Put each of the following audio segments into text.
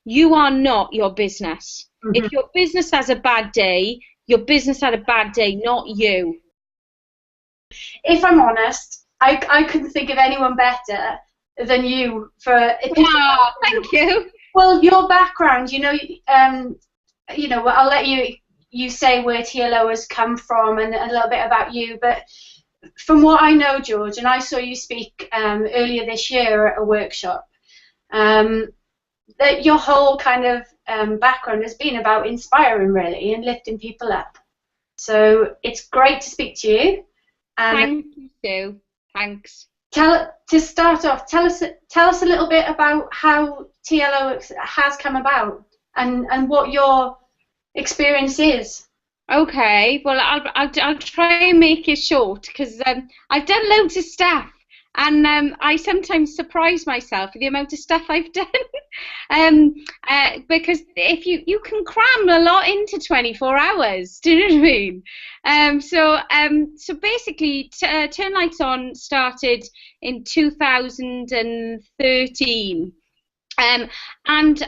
you are not your business. If your business has a bad day, your business had a bad day, not you. If I'm honest, I couldn't think of anyone better than you for. Oh, thank you. Well, your background, I'll let you say where TLO has come from and a little bit about you. But from what I know, George, and I saw you speak earlier this year at a workshop, that your whole kind of background has been about inspiring, really, and lifting people up. So it's great to speak to you. Thank you, Sue. Thanks. To start off, tell us a little bit about how TLO has come about and what your experience is. Okay, well, I'll try and make it short because I've done loads of stuff, and I sometimes surprise myself with the amount of stuff I've done. Because if you can cram a lot into 24 hours, do you know what I mean? So basically, Turn Lights On started in 2013. And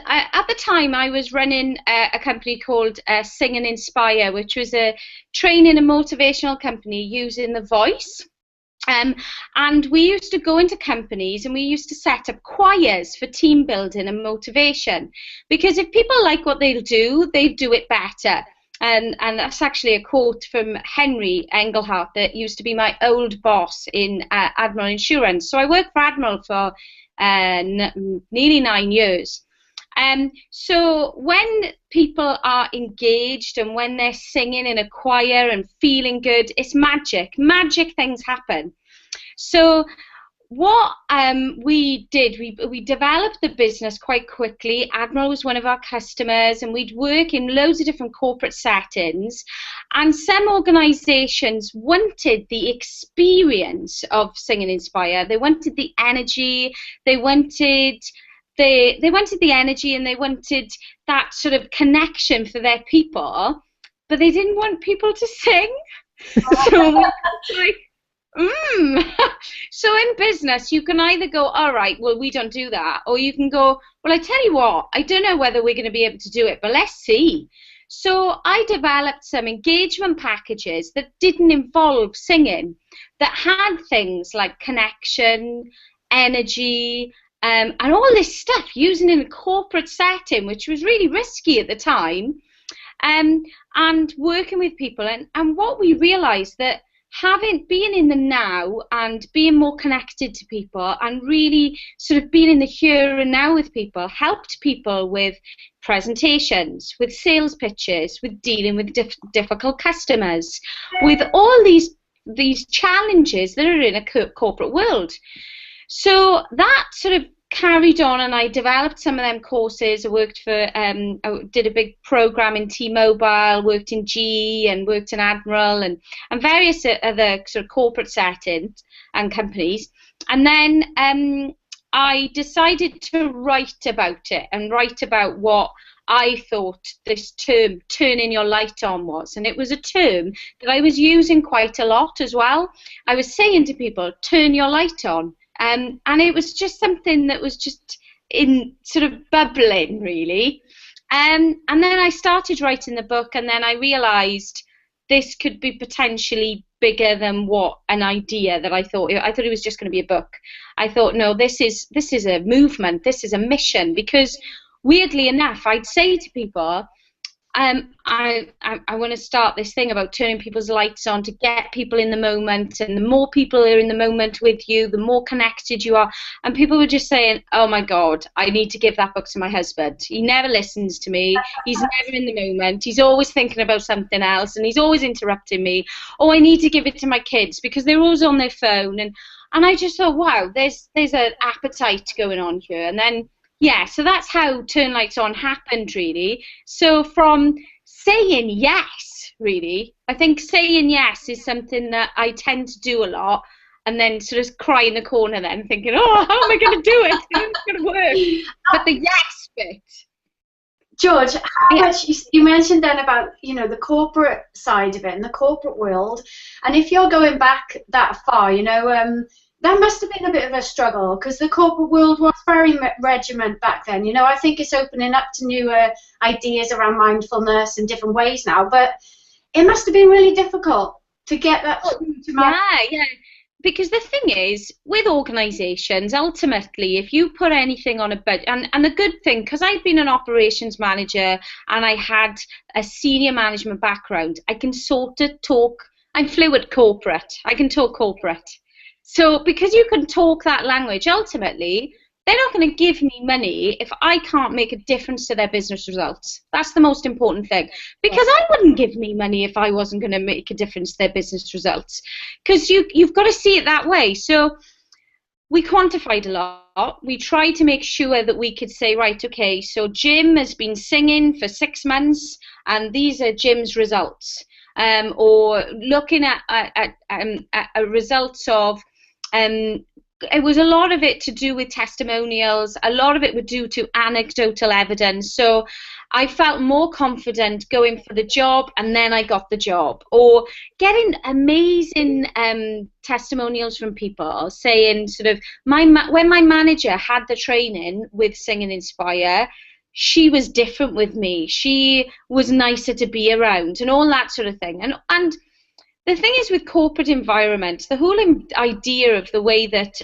at the time, I was running a company called Sing and Inspire, which was a training and motivational company using the voice. And we used to go into companies and we used to set up choirs for team building and motivation. Because if people like what they do it better. And that's actually a quote from Henry Engelhardt that used to be my old boss in Admiral Insurance. So I worked for Admiral for nearly 9 years. So when people are engaged and when they're singing in a choir and feeling good, it's magic. Magic things happen. So what we did, we developed the business quite quickly. Admiral was one of our customers, and we'd work in loads of different corporate settings. And some organisations wanted the experience of Sing and Inspire. They wanted the energy. They wanted the energy, and they wanted that sort of connection for their people, but they didn't want people to sing. So So in business, you can either go, all right, well, we don't do that, or you can go, well, I tell you what, I don't know whether we're going to be able to do it, but let's see. So I developed some engagement packages that didn't involve singing, that had things like connection, energy, and all this stuff using in a corporate setting, which was really risky at the time, and working with people. And what we realised that being in the now and being more connected to people and really sort of being in the here and now with people helped people with presentations, with sales pitches, with dealing with difficult customers, with all these challenges that are in a corporate world. So that sort of carried on, and I developed some of them courses. I worked for, I did a big program in T-Mobile, worked in GE, and worked in Admiral, and various other sort of corporate settings and companies. And then I decided to write about it and write about what I thought this term, turning your light on, was. And it was a term that I was using quite a lot as well. I was saying to people, turn your light on. And it was just something that was just in sort of bubbling, really. And then I started writing the book, and then I realised this could be potentially bigger than what an idea that I thought. I thought it was just going to be a book. I thought, no, this is a movement, this is a mission, because weirdly enough, I'd say to people, I want to start this thing about turning people's lights on to get people in the moment, and the more people are in the moment with you, the more connected you are. And people were just saying, oh my God, I need to give that book to my husband. He never listens to me. He's never in the moment. He's always thinking about something else, and he's always interrupting me. Oh, I need to give it to my kids because they're always on their phone. And I just thought, wow, there's an appetite going on here. And then yeah, so that's how Turn Lights On happened, really. So from saying yes, really, I think saying yes is something that I tend to do a lot, and then sort of cry in the corner then, thinking, oh, how am I going to do it? How is it going to work? But the yes bit. George, how much you mentioned then about, the corporate side of it and the corporate world, and if you're going back that far, That must have been a bit of a struggle because the corporate world was very regiment back then. You know, I think it's opening up to newer ideas around mindfulness and different ways now, but it must have been really difficult to get that through to yeah. Because the thing is, with organisations, ultimately, if you put anything on a budget, and the good thing, because I've been an operations manager and I had a senior management background, I can sort of talk, I'm fluent corporate, I can talk corporate. So because you can talk that language, ultimately, they're not going to give me money if I can't make a difference to their business results. That's the most important thing. Because I wouldn't give me money if I wasn't going to make a difference to their business results. Because you've got to see it that way. So we quantified a lot. We tried to make sure that we could say, right, okay, so Jim has been singing for 6 months, and these are Jim's results. Or looking at results of... it was a lot of it to do with testimonials, a lot of it would do to anecdotal evidence. So I felt more confident going for the job, and then I got the job. Or getting amazing testimonials from people saying sort of, when my manager had the training with Sing and Inspire, she was different with me. She was nicer to be around and all that sort of thing. And the thing is with corporate environments, the whole idea of the way that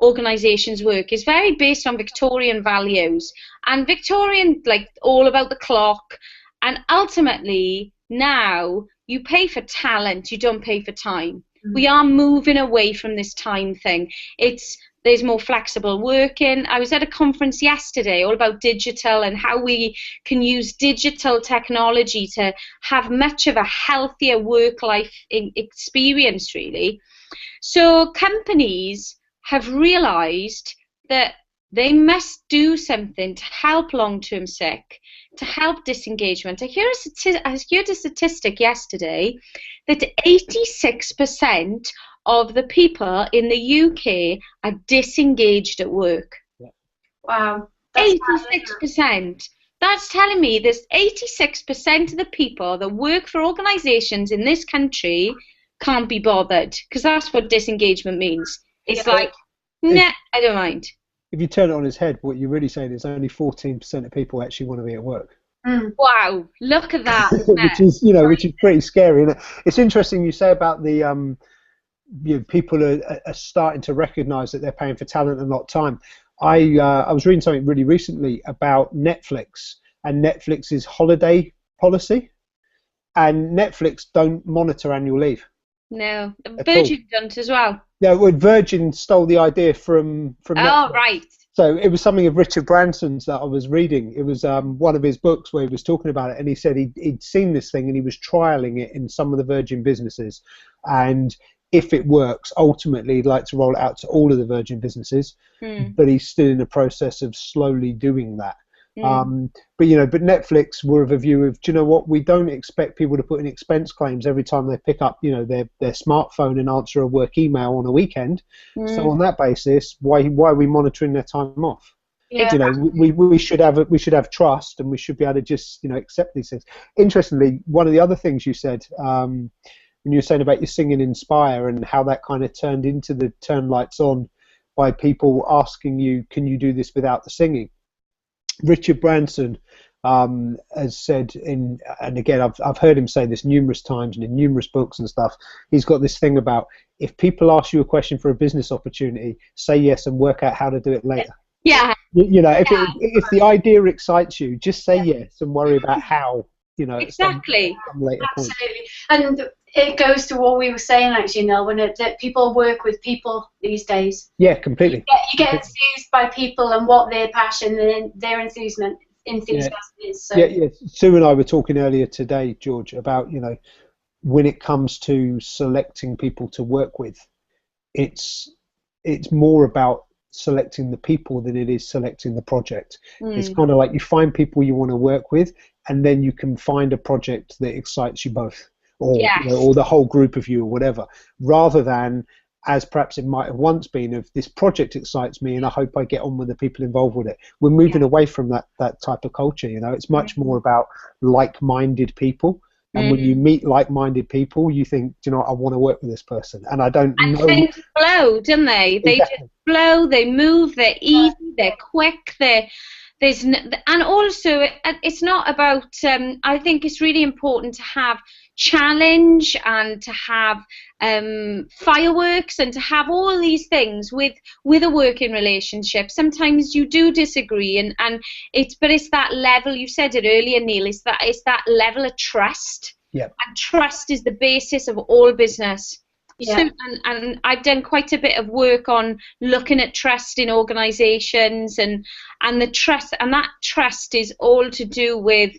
organisations work is very based on Victorian values. And Victorian, like, all about the clock. And ultimately, now, you pay for talent, you don't pay for time. We are moving away from this time thing. There's more flexible working. I was at a conference yesterday all about digital and how we can use digital technology to have much of a healthier work-life experience, really. So companies have realised that they must do something to help long-term sick, to help disengagement. I heard a statistic yesterday that 86% of the people in the UK are disengaged at work. Wow. 86%. That's telling me there's 86% of the people that work for organisations in this country can't be bothered, because that's what disengagement means. It's like, nah, I don't mind. If you turn it on its head, what you're really saying is only 14% of people actually want to be at work. Wow, look at that. which is pretty scary. And it's interesting you say about the people are starting to recognise that they're paying for talent and not time. I was reading something really recently about Netflix and Netflix's holiday policy, and Netflix don't monitor annual leave. No, Virgin don't as well. No, well, Virgin stole the idea from Netflix. Oh, right. So it was something of Richard Branson's that I was reading. It was one of his books where he was talking about it, and he said he'd seen this thing and he was trialling it in some of the Virgin businesses, and if it works, ultimately he'd like to roll it out to all of the Virgin businesses, but he's still in the process of slowly doing that. But Netflix were of a view of, do you know what, we don't expect people to put in expense claims every time they pick up, their smartphone and answer a work email on a weekend. So on that basis, why are we monitoring their time off? Yeah. We should have trust, and we should be able to just accept these things. Interestingly, one of the other things you said, when you were saying about your Sing and Inspire and how that kind of turned into the turn lights on by people asking you, can you do this without the singing? Richard Branson has said, and again, I've heard him say this numerous times and in numerous books and stuff, he's got this thing about, if people ask you a question for a business opportunity, say yes and work out how to do it later. Yeah. If the idea excites you, just say yes and worry about how. Exactly. Some later Absolutely. And it goes to what we were saying actually, Nell, that people work with people these days. Yeah, completely. You get enthused by people and what their passion and their enthusiasm is. So. Yeah. Sue and I were talking earlier today, George, about when it comes to selecting people to work with, it's more about selecting the people than it is selecting the project. It's kind of like you find people you want to work with, and then you can find a project that excites you both, or or the whole group of you, or whatever, rather than, as perhaps it might have once been, of this project excites me and I hope I get on with the people involved with it. We're moving away from that type of culture. It's much more about like-minded people And when you meet like-minded people, you think, do you know what, I want to work with this person. And I don't And know. things flow, don't they? They just flow, they move, they're easy, they're quick, and also it's not about, I think it's really important to have challenge and to have fireworks and to have all these things with a working relationship. Sometimes you do disagree, and it's that level, you said it earlier, Neil, it's that level of trust. Yeah. And trust is the basis of all business. Yeah. So, and I've done quite a bit of work on looking at trust in organisations, and the trust, and that trust is all to do with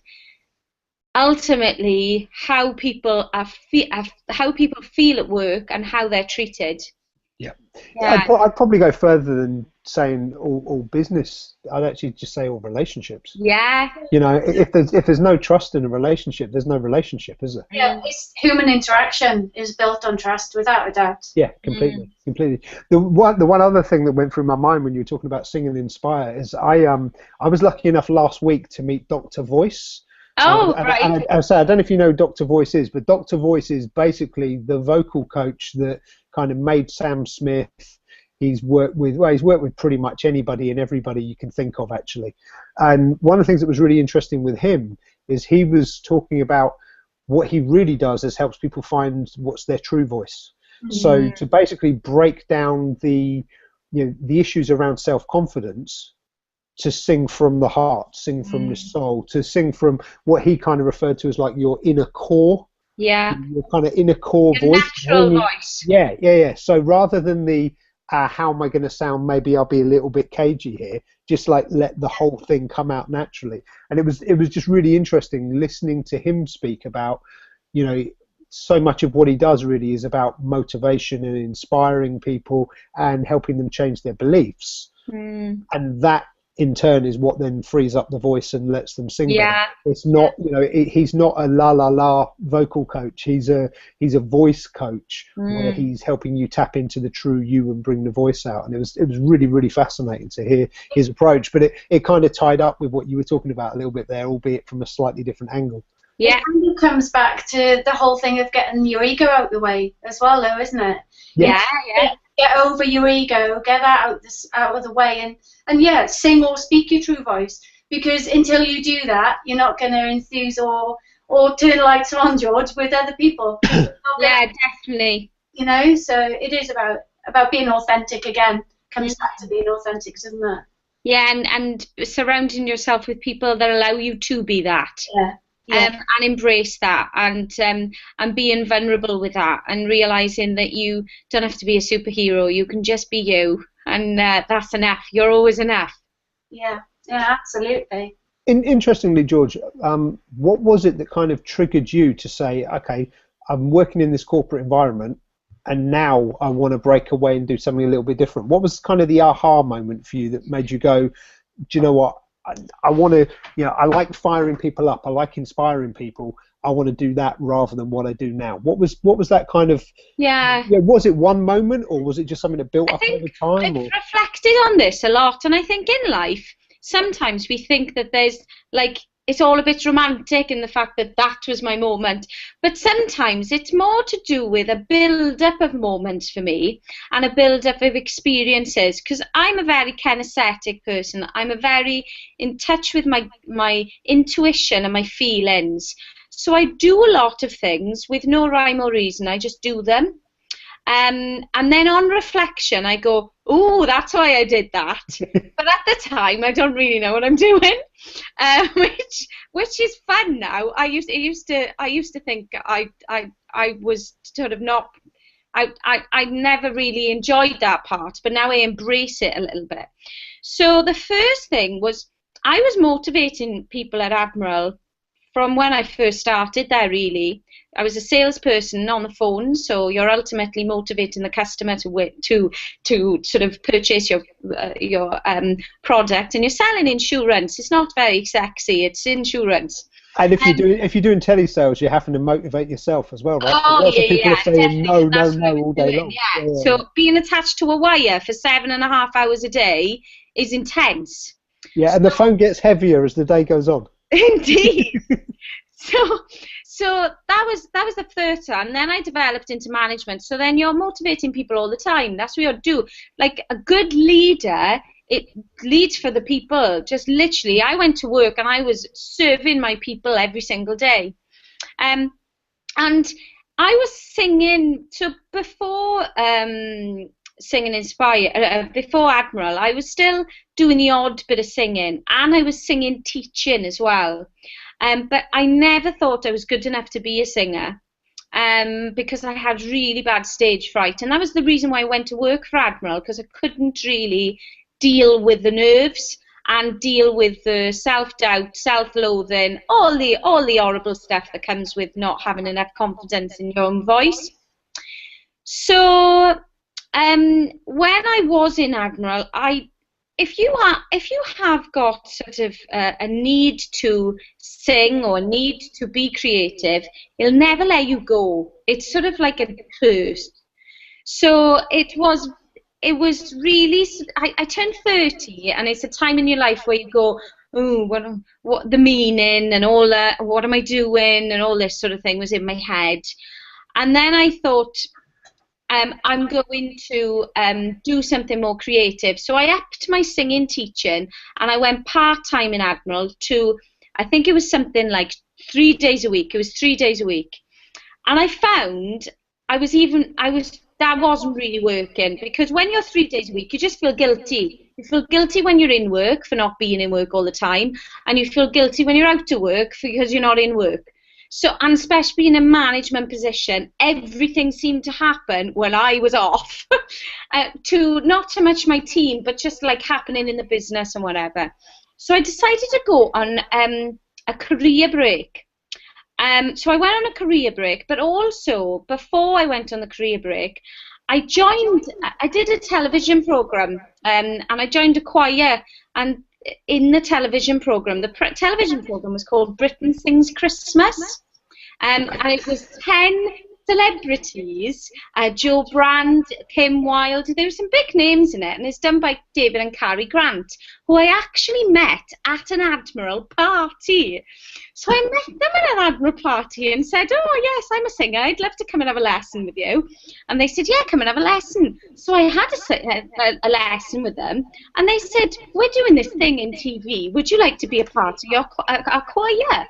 ultimately how people feel at work and how they're treated. Yeah. Yeah. I'd probably go further than saying all business. I'd actually just say all relationships. Yeah. You know, if there's no trust in a relationship, there's no relationship, is there? Yeah, it's human interaction is built on trust, without a doubt. Yeah, completely. The one other thing that went through my mind when you were talking about Sing and Inspire is I was lucky enough last week to meet Dr. Voice. Oh, right. And I don't know if you know who Dr. Voice is, but Dr. Voice is basically the vocal coach that kind of made Sam Smith. He's worked with pretty much anybody and everybody you can think of, actually. And one of the things that was really interesting with him is he was talking about what he really does is helps people find what's their true voice. Mm-hmm. So to basically break down the issues around self-confidence, to sing from the heart, sing from the soul, to sing from what he kind of referred to as like your inner core. Yeah. Your kind of inner core your voice. Natural voice. Yeah. So rather than the how am I going to sound, maybe I'll be a little bit cagey here, just like let the whole thing come out naturally. And it was just really interesting listening to him speak about, so much of what he does really is about motivation and inspiring people and helping them change their beliefs. And that in turn is what then frees up the voice and lets them sing better. It's not, he's not a la la la vocal coach. He's a voice coach where he's helping you tap into the true you and bring the voice out. And it was really, really fascinating to hear his approach. But it kind of tied up with what you were talking about a little bit there, albeit from a slightly different angle. Yeah. It kind of comes back to the whole thing of getting your ego out the way as well, though, isn't it? Yeah. Get over your ego, get that out of the way, and sing or speak your true voice. Because until you do that, you're not going to enthuse or turn lights on, George, with other people. Yeah, definitely. So it is about being authentic again. Comes back to being authentic, doesn't it? Yeah, and surrounding yourself with people that allow you to be that. Yeah. And embrace that, and being vulnerable with that, and realizing that you don't have to be a superhero. You can just be you, and that's enough. You're always enough. Yeah, absolutely. Interestingly, George, what was it that kind of triggered you to say, okay, I'm working in this corporate environment, and now I want to break away and do something a little bit different? What was kind of the aha moment for you that made you go, do you know what? I want to, I like firing people up. I like inspiring people. I want to do that rather than what I do now. What was that kind of? Yeah. Was it one moment, or was it just something that built up over time? I've reflected on this a lot, and I think in life sometimes we think that there's it's all a bit romantic in the fact that was my moment. But sometimes it's more to do with a build-up of moments for me and a build-up of experiences, because I'm a very kinesthetic person. I'm a very in touch with my intuition and my feelings. So I do a lot of things with no rhyme or reason. I just do them. And then on reflection, I go, "Oh, that's why I did that." But at the time, I don't really know what I'm doing, which is fun now. I used to think I was sort of not. I never really enjoyed that part, but now I embrace it a little bit. So the first thing was I was motivating people at Admiral from when I first started there, really. I was a salesperson on the phone, so you're ultimately motivating the customer to sort of purchase your product, and you're selling insurance. It's not very sexy. It's insurance. And if you're doing telesales, you're having to motivate yourself as well, right? Oh, lots of people are saying no all day long. Yeah. So being attached to a wire for 7.5 hours a day is intense. Yeah, and the phone gets heavier as the day goes on. Indeed. So, so that was the first one. Then I developed into management. So then you're motivating people all the time. That's what you do. Like a good leader, it leads for the people. Just literally, I went to work and I was serving my people every single day. And I was singing. So before Singing Inspire, before Admiral, I was still doing the odd bit of singing, and I was singing teaching as well. But I never thought I was good enough to be a singer, because I had really bad stage fright, and that was the reason why I went to work for Admiral, because I couldn't really deal with the nerves and deal with the self-doubt, self-loathing, all the horrible stuff that comes with not having enough confidence in your own voice. So when I was in Admiral, if you have got sort of a need to sing or a need to be creative, he'll never let you go. It's sort of like a curse. So it was really. I turned 30, and it's a time in your life where you go, oh, what the meaning and all that. What am I doing? And all this sort of thing was in my head. And then I thought, I'm going to do something more creative. So I upped my singing teaching, and I went part-time in Admiral to, I think it was something like 3 days a week. It was 3 days a week. And I found that wasn't really working, because when you're 3 days a week, you just feel guilty. You feel guilty when you're in work for not being in work all the time, and you feel guilty when you're out of work because you're not in work. So, and especially in a management position, everything seemed to happen when I was off, to not so much my team, but just like happening in the business and whatever. So I decided to go on a career break. So I went on a career break, but also before I went on the career break, I did a television program, and I joined a choir. And in the television program, television program was called Britain Sings Christmas, and it was 10 celebrities, Joe Brand, Kim Wilde. There were some big names in it, and it's done by David and Cary Grant, who I actually met at an Admiral party. So I met them at an Admiral party and said, oh yes, I'm a singer, I'd love to come and have a lesson with you. And they said, yeah, come and have a lesson. So I had a lesson with them, and they said, we're doing this thing in TV, would you like to be a part of our choir?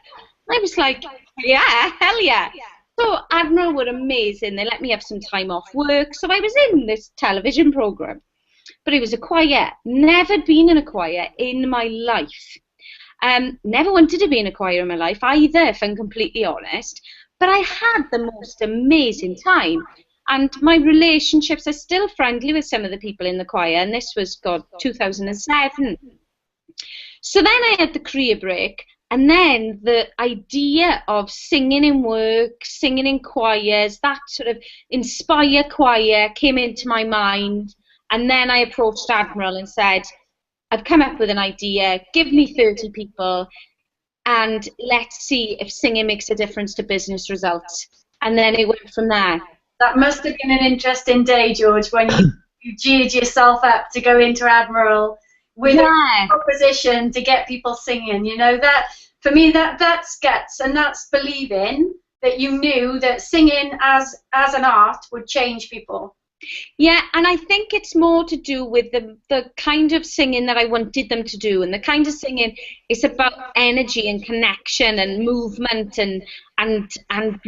And I was like, yeah, hell yeah. So Admiral were amazing. They let me have some time off work. So I was in this television program. But it was a choir. Never been in a choir in my life. Never wanted to be in a choir in my life either, if I'm completely honest. But I had the most amazing time. And my relationships are still friendly with some of the people in the choir. And this was, 2007. So then I had the career break. And then the idea of singing in work, singing in choirs, that sort of Inspire choir came into my mind. And then I approached Admiral and said, I've come up with an idea, give me 30 people, and let's see if singing makes a difference to business results. And then it went from there. That must have been an interesting day, George, when you geared yourself up to go into Admiral with a proposition to get people singing. You know, that for me, that's guts, and that's believing that you knew that singing as an art would change people. Yeah, and I think it's more to do with the kind of singing that I wanted them to do, and the kind of singing is about energy and connection and movement and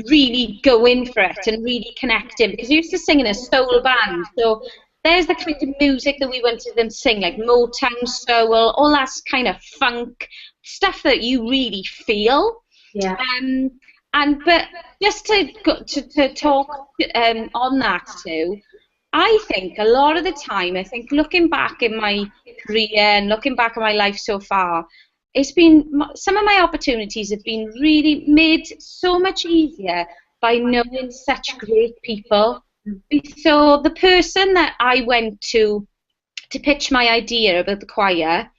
really going for it and really connecting, because I used to sing in a soul band, so there's the kind of music that we wanted them to sing, like Motown, soul, all that kind of funk stuff that you really feel. Yeah. But just to talk on that too, I think a lot of the time, I think looking back in my career and looking back at my life so far, it's been, some of my opportunities have been really made so much easier by knowing such great people. So the person that I went to pitch my idea about the choir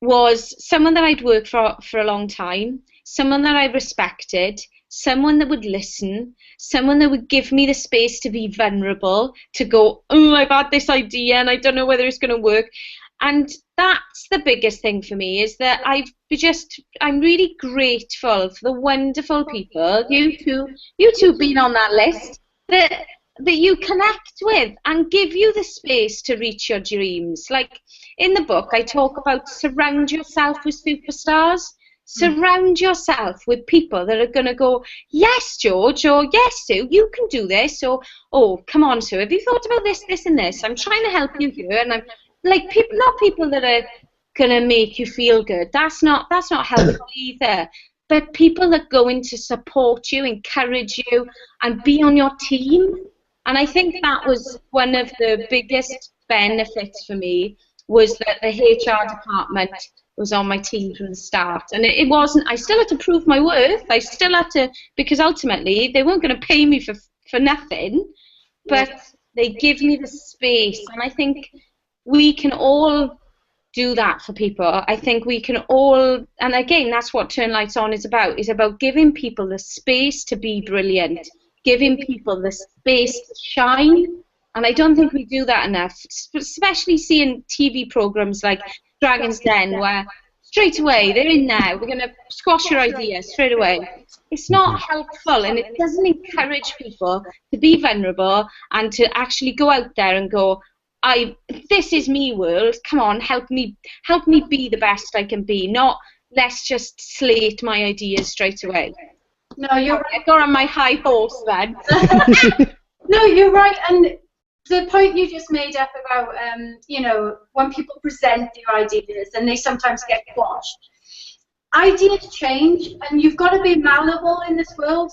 was someone that I'd worked for a long time, someone that I respected, someone that would listen, someone that would give me the space to be vulnerable, to go, oh, I've had this idea and I don't know whether it's going to work. And that's the biggest thing for me, is that I'm really grateful for the wonderful people, you two being on that list, that you connect with and give you the space to reach your dreams. Like in the book, I talk about surround yourself with superstars. Surround yourself with people that are going to go, yes, George, or yes, Sue, you can do this, or oh, come on, Sue, have you thought about this, this, and this? I'm trying to help you here, and I'm like people, not people that are going to make you feel good. That's not helpful either. But people that go in to support you, encourage you, and be on your team. And I think that was one of the biggest benefits for me, was that the HR department was on my team from the start. And it wasn't, I still had to prove my worth. I still had to, because ultimately they weren't going to pay me for nothing, but they give me the space. And I think we can all do that for people. I think we can all, and again, that's what Turn Lights On is about giving people the space to be brilliant, giving people the space to shine. And I don't think we do that enough, especially seeing TV programs like Dragon's Den, where straight away they're in now, we're going to squash your idea straight away. It's not helpful, and it doesn't encourage people to be vulnerable and to actually go out there and go, this is me world, come on, help me be the best I can be, not let's just slate my ideas straight away. No, you're right. I got on my high horse then. No, you're right, and the point you just made up about, when people present their ideas and they sometimes get quashed. Ideas change, and you've got to be malleable in this world.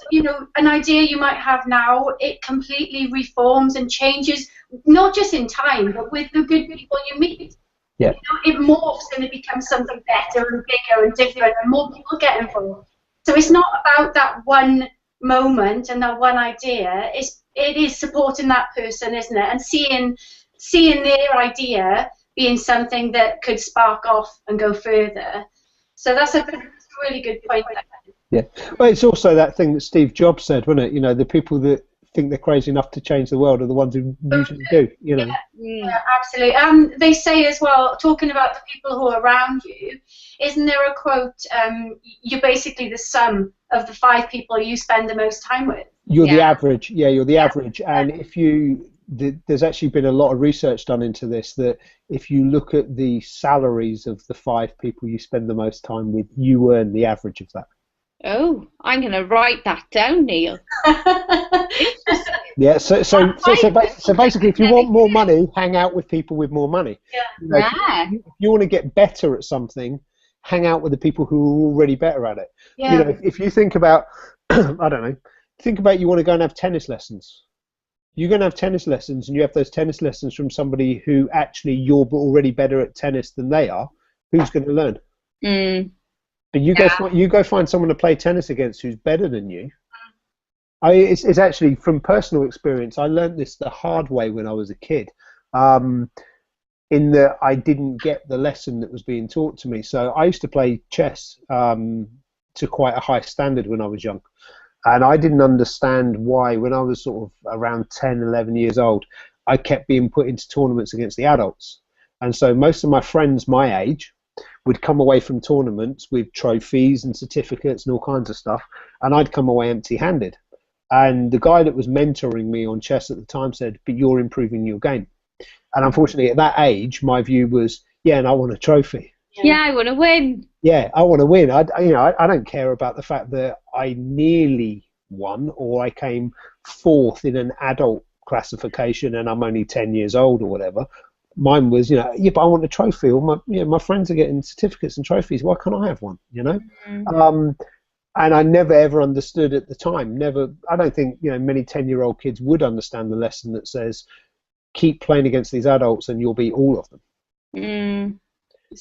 An idea you might have now, it completely reforms and changes, not just in time, but with the good people you meet. Yeah. It morphs and it becomes something better and bigger and different, and more people get involved. So it's not about that one moment and that one idea. It is supporting that person, isn't it? And seeing their idea being something that could spark off and go further. So that's a really good point. Yeah. Well, it's also that thing that Steve Jobs said, wasn't it? The people that think they're crazy enough to change the world are the ones who usually do. Yeah, absolutely. They say as well, talking about the people who are around you, isn't there a quote? You're basically the sum of the 5 people you spend the most time with. You're the average. Yeah, you're the average. And there's actually been a lot of research done into this, that if you look at the salaries of the 5 people you spend the most time with, you earn the average of that. Oh, I'm going to write that down, Neil. Yeah, so basically, if you want more money, hang out with people with more money. Yeah. If you want to get better at something, hang out with the people who are already better at it. Yeah. If you think about, I don't know, think about you want to go and have tennis lessons. You're going to have tennis lessons, and you have those tennis lessons from somebody who actually you're already better at tennis than they are. Who's going to learn? But you go find someone to play tennis against who's better than you. It's actually from personal experience. I learned this the hard way when I was a kid, in that I didn't get the lesson that was being taught to me. So I used to play chess to quite a high standard when I was young. And I didn't understand why, when I was sort of around 10, 11 years old, I kept being put into tournaments against the adults. And so most of my friends my age would come away from tournaments with trophies and certificates and all kinds of stuff, and I'd come away empty-handed. And the guy that was mentoring me on chess at the time said, but you're improving your game. And unfortunately, at that age, my view was, yeah, and I want a trophy. Yeah, I want to win. Yeah, I want to win. I don't care about the fact that I nearly won or I came 4th in an adult classification and I'm only 10 years old or whatever. Mine was, but I want a trophy. Or my friends are getting certificates and trophies. Why can't I have one? And I never ever understood at the time. I don't think many 10-year-old kids would understand the lesson that says, keep playing against these adults and you'll beat all of them.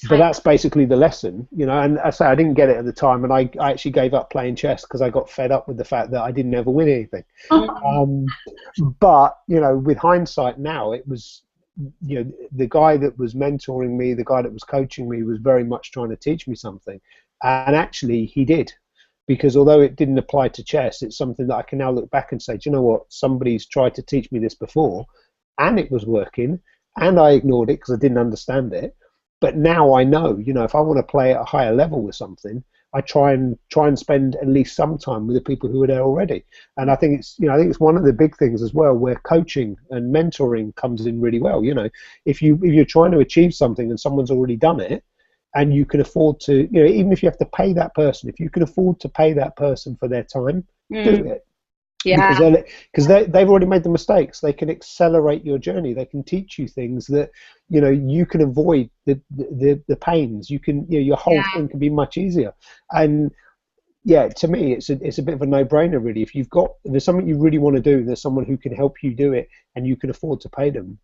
But that's basically the lesson, and I say I didn't get it at the time, and I actually gave up playing chess because I got fed up with the fact that I didn't ever win anything. But with hindsight now, it was the guy that was mentoring me, the guy that was coaching me, was very much trying to teach me something, and actually he did, because although it didn't apply to chess, it's something that I can now look back and say, do you know what, somebody's tried to teach me this before, and it was working, and I ignored it because I didn't understand it. But now I know, if I want to play at a higher level with something, I try and spend at least some time with the people who are there already. And I think it's one of the big things as well, where coaching and mentoring comes in really well. If you're trying to achieve something and someone's already done it, and you can afford to, even if you have to pay that person, if you can afford to pay that person for their time, do it. Yeah. Because they've already made the mistakes. They can accelerate your journey. They can teach you things that you can avoid the pains. Your whole thing can be much easier. And yeah, to me, it's a bit of a no-brainer, really. If there's something you really want to do, there's someone who can help you do it, and you can afford to pay them.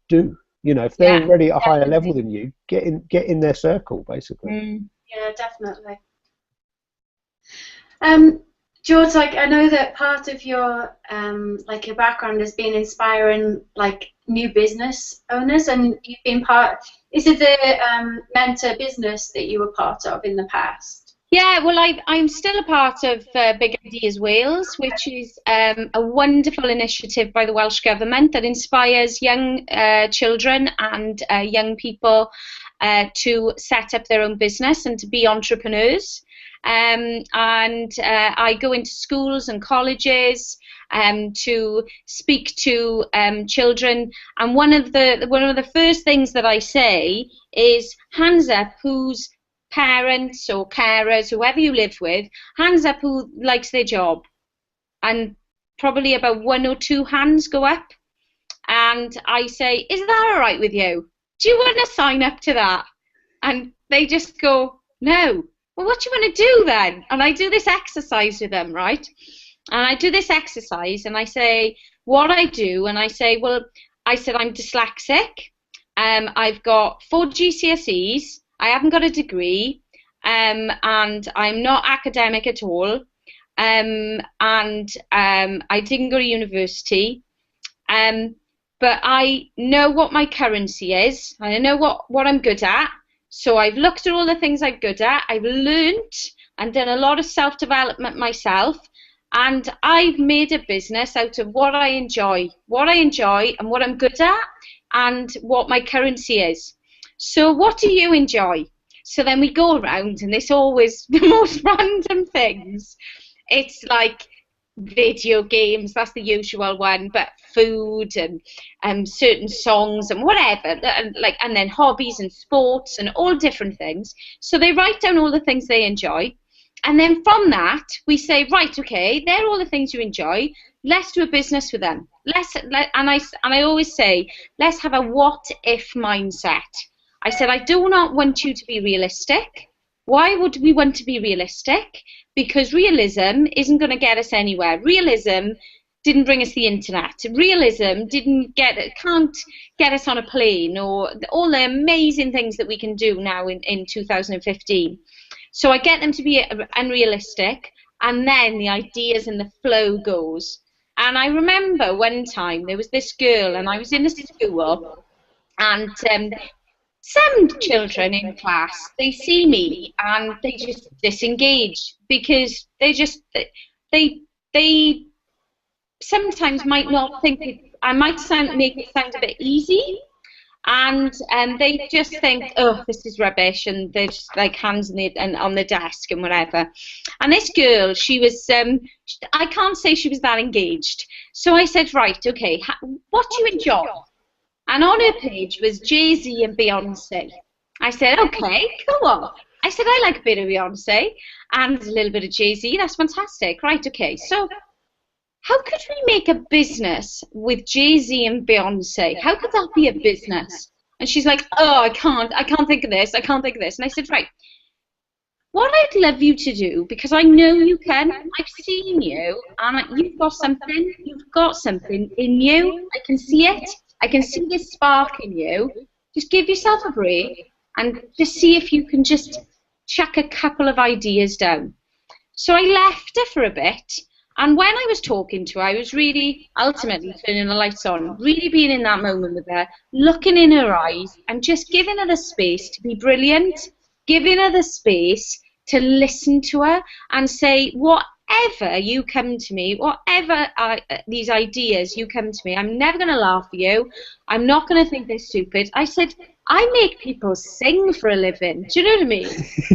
If they're already at a higher level than you, get in their circle, basically. Yeah, definitely. George, I know that part of your your background has been inspiring new business owners, and you've been part. Is it the mentor business that you were part of in the past? Yeah, well, I'm still a part of Big Ideas Wales, which is a wonderful initiative by the Welsh Government that inspires young children and young people to set up their own business and to be entrepreneurs. And I go into schools and colleges to speak to children, and one of the first things that I say is, hands up who's parents or carers, whoever you live with, hands up who likes their job. And probably about 1 or 2 hands go up, and I say, is that all right with you? Do you want to sign up to that? And they just go, no. Well, what do you want to do then? And I do this exercise with them, right? And I do this exercise, and I say what I do, and I say, well, I said I'm dyslexic, I've got 4 GCSEs, I haven't got a degree, and I'm not academic at all, and I didn't go to university, but I know what my currency is, and I know what I'm good at. So I've looked at all the things I'm good at, I've learnt and done a lot of self-development myself, and I've made a business out of what I enjoy and what I'm good at and what my currency is. So what do you enjoy? So then we go around, and it's always the most random things. It's like video games, that's the usual one, but food and certain songs and whatever, and then hobbies and sports and all different things. So they write down all the things they enjoy, and then from that we say, right, okay, they're all the things you enjoy, let's do a business with them. And I always say, let's have a what if mindset. I said, I do not want you to be realistic. Why would we want to be realistic? Because realism isn't going to get us anywhere. Realism didn't bring us the internet. Realism can't get us on a plane, or all the amazing things that we can do now in 2015. So I get them to be unrealistic, and then the ideas and the flow goes. And I remember one time there was this girl, and I was in a school, and some children in class, they see me and they just disengage, because they sometimes might not think I might make it sound a bit easy, and they just think, oh, this is rubbish, and they're just like hands on the desk and whatever. And this girl, she was I can't say she was that engaged. So I said, right, okay, what do you enjoy? And on her page was Jay-Z and Beyonce. I said, okay, cool. I said, I like a bit of Beyonce and a little bit of Jay-Z. That's fantastic. Right, okay. So how could we make a business with Jay-Z and Beyonce? How could that be a business? And she's like, oh, I can't think of this. And I said, right, what I'd love you to do, because I know you can, I've seen you, and you've got something in you. I can see it. I can see this spark in you. Just give yourself a break and just see if you can just chuck a couple of ideas down. So I left her for a bit, and when I was talking to her, I was really ultimately turning the lights on, really being in that moment with her, looking in her eyes and just giving her the space to be brilliant, giving her the space to listen to her and say, whatever you come to me, whatever these ideas you come to me, I'm never going to laugh at you. I'm not going to think they're stupid. I said, I make people sing for a living. Do you know what I mean?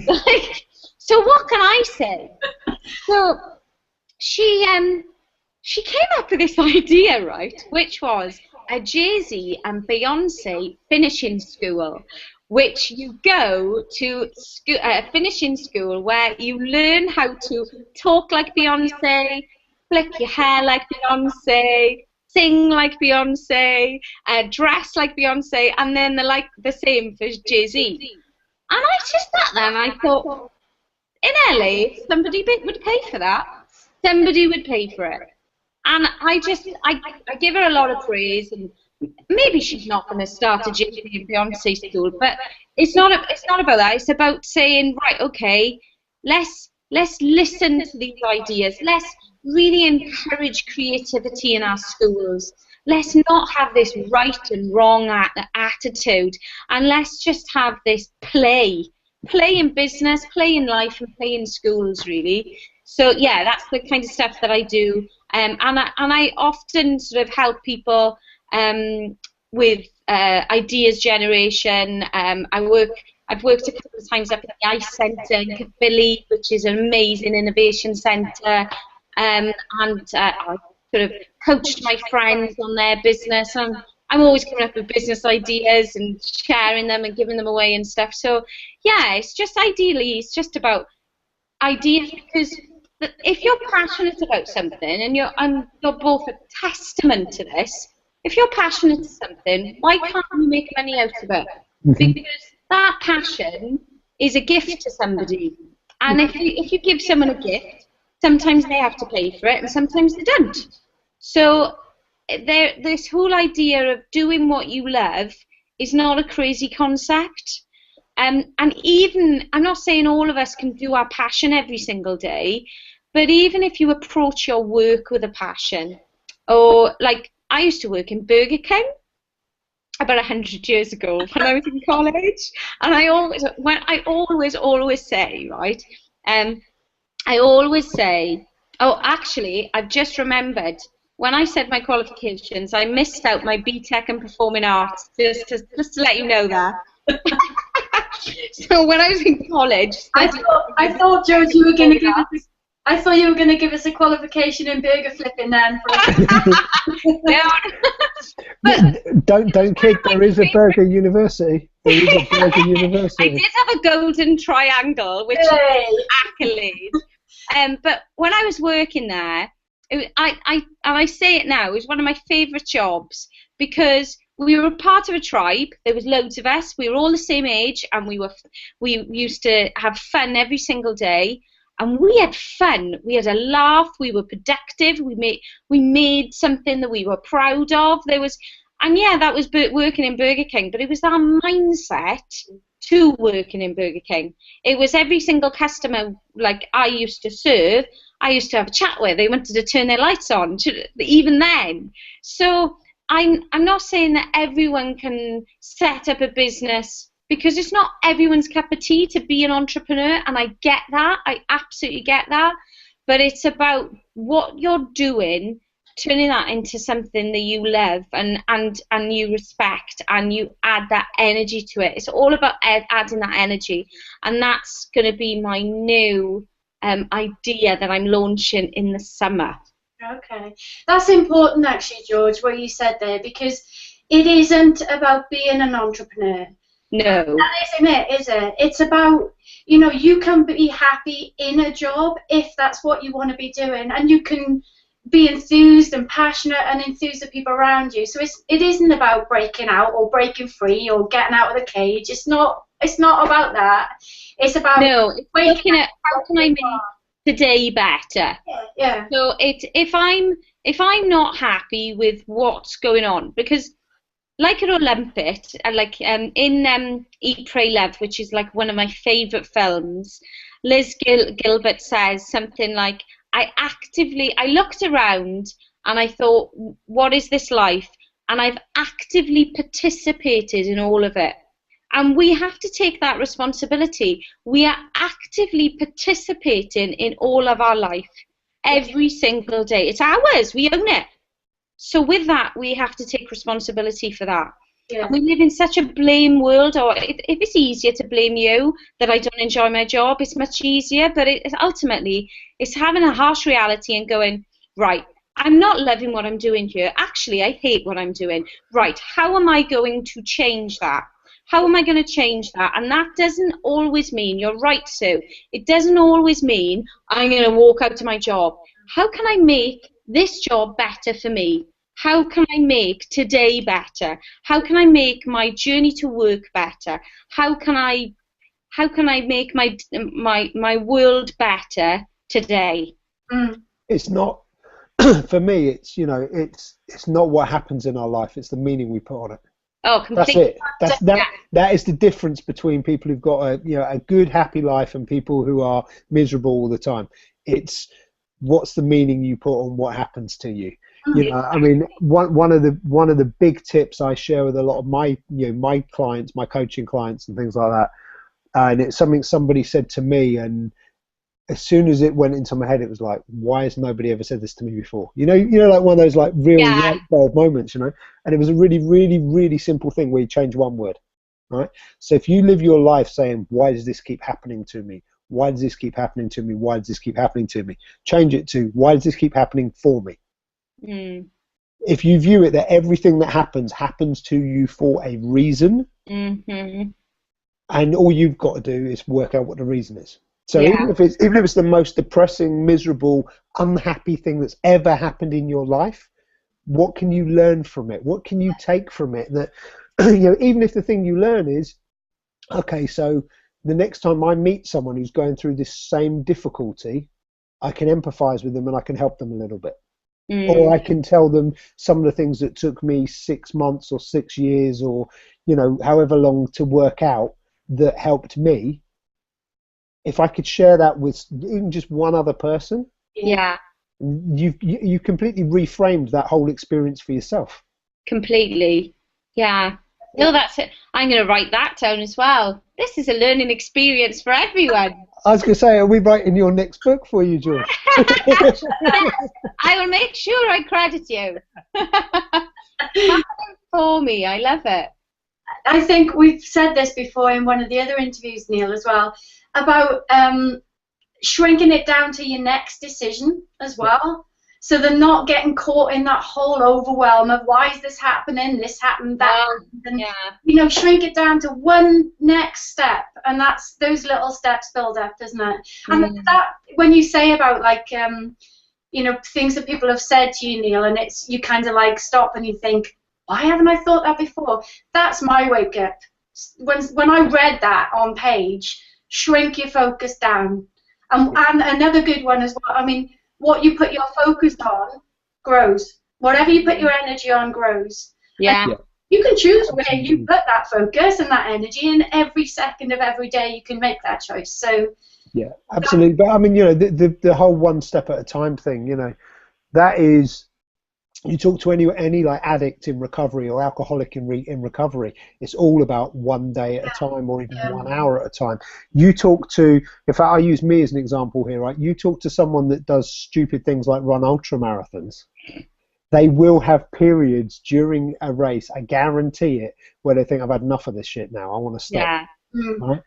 Like, so what can I say? So she came up with this idea, right? Which was a Jay-Z and Beyonce finishing school, which you go to school, finishing school where you learn how to talk like Beyonce, flick your hair like Beyonce, sing like Beyonce, dress like Beyonce, and then they're like the same for Jay-Z. And I just sat there and I thought, in LA, somebody would pay for that. Somebody would pay for it. And I give her a lot of praise, and maybe she's not going to start a Jay-Z and Beyonce school, but it's not about that. It's about saying, right, okay, let's listen to these ideas. Let's really encourage creativity in our schools. Let's not have this right and wrong attitude, and let's just have this play in business, play in life, and play in schools, really. So yeah, that's the kind of stuff that I do, and I often sort of help people with ideas generation. I've worked a couple of times up at the ICE Centre in Caerphilly, which is an amazing innovation centre, and I sort of coached my friends on their business. I'm always coming up with business ideas and sharing them and giving them away and stuff. So yeah, it's just about ideas, because if you're passionate about something, and you're both a testament to this, if you're passionate to something, why can't you make money out of it? Because that passion is a gift to somebody, and if you give someone a gift, sometimes they have to pay for it, and sometimes they don't. So this whole idea of doing what you love is not a crazy concept. And even, I'm not saying all of us can do our passion every single day, but even if you approach your work with a passion, or like I used to work in Burger King about 100 years ago when I was in college, and I always say, right, I always say, oh, actually, I've just remembered, when I said my qualifications, I missed out my BTEC in Performing Arts, just to let you know that. So when I was in college, I thought, George, you were going to give us. I thought you were going to give us a qualification in burger flipping then. No. But don't kid. There is a burger university. There is a burger university. I did have a golden triangle, which is an accolade. But when I was working there, I say it now, it was one of my favourite jobs, because we were part of a tribe. There was loads of us. We were all the same age, and we used to have fun every single day. And we had fun. We had a laugh. We were productive. We made something that we were proud of. That was working in Burger King. But it was our mindset to working in Burger King. It was every single customer, like I used to serve, I used to have a chat with. They wanted to turn their lights on, even then. So I'm not saying that everyone can set up a business, because it's not everyone's cup of tea to be an entrepreneur, and I get that. I absolutely get that. But it's about what you're doing, turning that into something that you love and you respect, and you add that energy to it. It's all about adding that energy, and that's going to be my new idea that I'm launching in the summer. Okay, that's important actually, George, what you said there, because it isn't about being an entrepreneur. No. That isn't it, is it? It's about, you can be happy in a job if that's what you want to be doing, and you can be enthused and passionate and enthuse the people around you. So it isn't about breaking out or breaking free or getting out of the cage. It's not about that. It's about looking at how can I make the day better. Yeah. So if I'm not happy with what's going on, because like at Olympic, like in Eat, Pray, Love, which is like one of my favourite films, Liz Gilbert says something like, I looked around and I thought, what is this life? And I've actively participated in all of it. And we have to take that responsibility. We are actively participating in all of our life every single day. It's ours. We own it. So with that, we have to take responsibility for that. Yeah. We live in such a blame world, or if it's easier to blame you that I don't enjoy my job, it's much easier. But ultimately, it's having a harsh reality and going, right, I'm not loving what I'm doing here. Actually, I hate what I'm doing. Right, how am I going to change that? How am I going to change that? And that doesn't always mean, you're right, Sue, it doesn't always mean I'm going to walk out to my job. How can I make this job better for me? How can I make today better? How can I make my journey to work better? How can I make my world better today? Mm. It's not for me. It's it's not what happens in our life. It's the meaning we put on it. Oh, That's completely. it. That is the difference between people who've got a good happy life and people who are miserable all the time. It's what's the meaning you put on what happens to you. I mean, one of the big tips I share with a lot of my my clients, my coaching clients, and things like that. And it's something somebody said to me, and as soon as it went into my head, it was like, why has nobody ever said this to me before? Like one of those like real light bulb moments, And it was a really, really, really simple thing where you change one word, right? So if you live your life saying, why does this keep happening to me? Why does this keep happening to me? Why does this keep happening to me? Change it to, why does this keep happening for me? Mm. If you view it that everything that happens to you for a reason, Mm-hmm. and all you've got to do is work out what the reason is. So Yeah. even if it's the most depressing, miserable, unhappy thing that's ever happened in your life, what can you learn from it? What can you take from it? That even if the thing you learn is, okay, so the next time I meet someone who's going through this same difficulty, I can empathize with them and I can help them a little bit. Or I can tell them some of the things that took me 6 months or 6 years or however long to work out that helped me. If I could share that with even just one other person, Yeah. you completely reframed that whole experience for yourself. Completely. Yeah. No, that's it. I'm going to write that down as well. This is a learning experience for everyone. I was going to say, are we writing your next book for you, George? I will make sure I credit you. For me, I love it. I think we've said this before in one of the other interviews, Neil, as well, about shrinking it down to your next decision as well. So they're not getting caught in that whole overwhelm of why is this happening, this happened, that happened. Yeah. Shrink it down to one next step, and that's those little steps build up, doesn't it? And that when you say about like things that people have said to you, Neil, and it's you kind of like stop and you think, why haven't I thought that before? That's my wake up. When I read that on page, shrink your focus down. And another good one as well. I mean, what you put your focus on grows. Whatever you put your energy on grows. Yeah. And you can choose where you put that focus and that energy, and every second of every day you can make that choice. So. Yeah, absolutely. But I mean, the whole one step at a time thing, that is. You talk to any like addict in recovery or alcoholic in recovery, it's all about one day at a time or even 1 hour at a time. You talk to, in fact, I use me as an example here, right? You talk to someone that does stupid things like run ultra marathons. They will have periods during a race, I guarantee it, where they think, I've had enough of this shit now, I want to stop. Yeah. Right?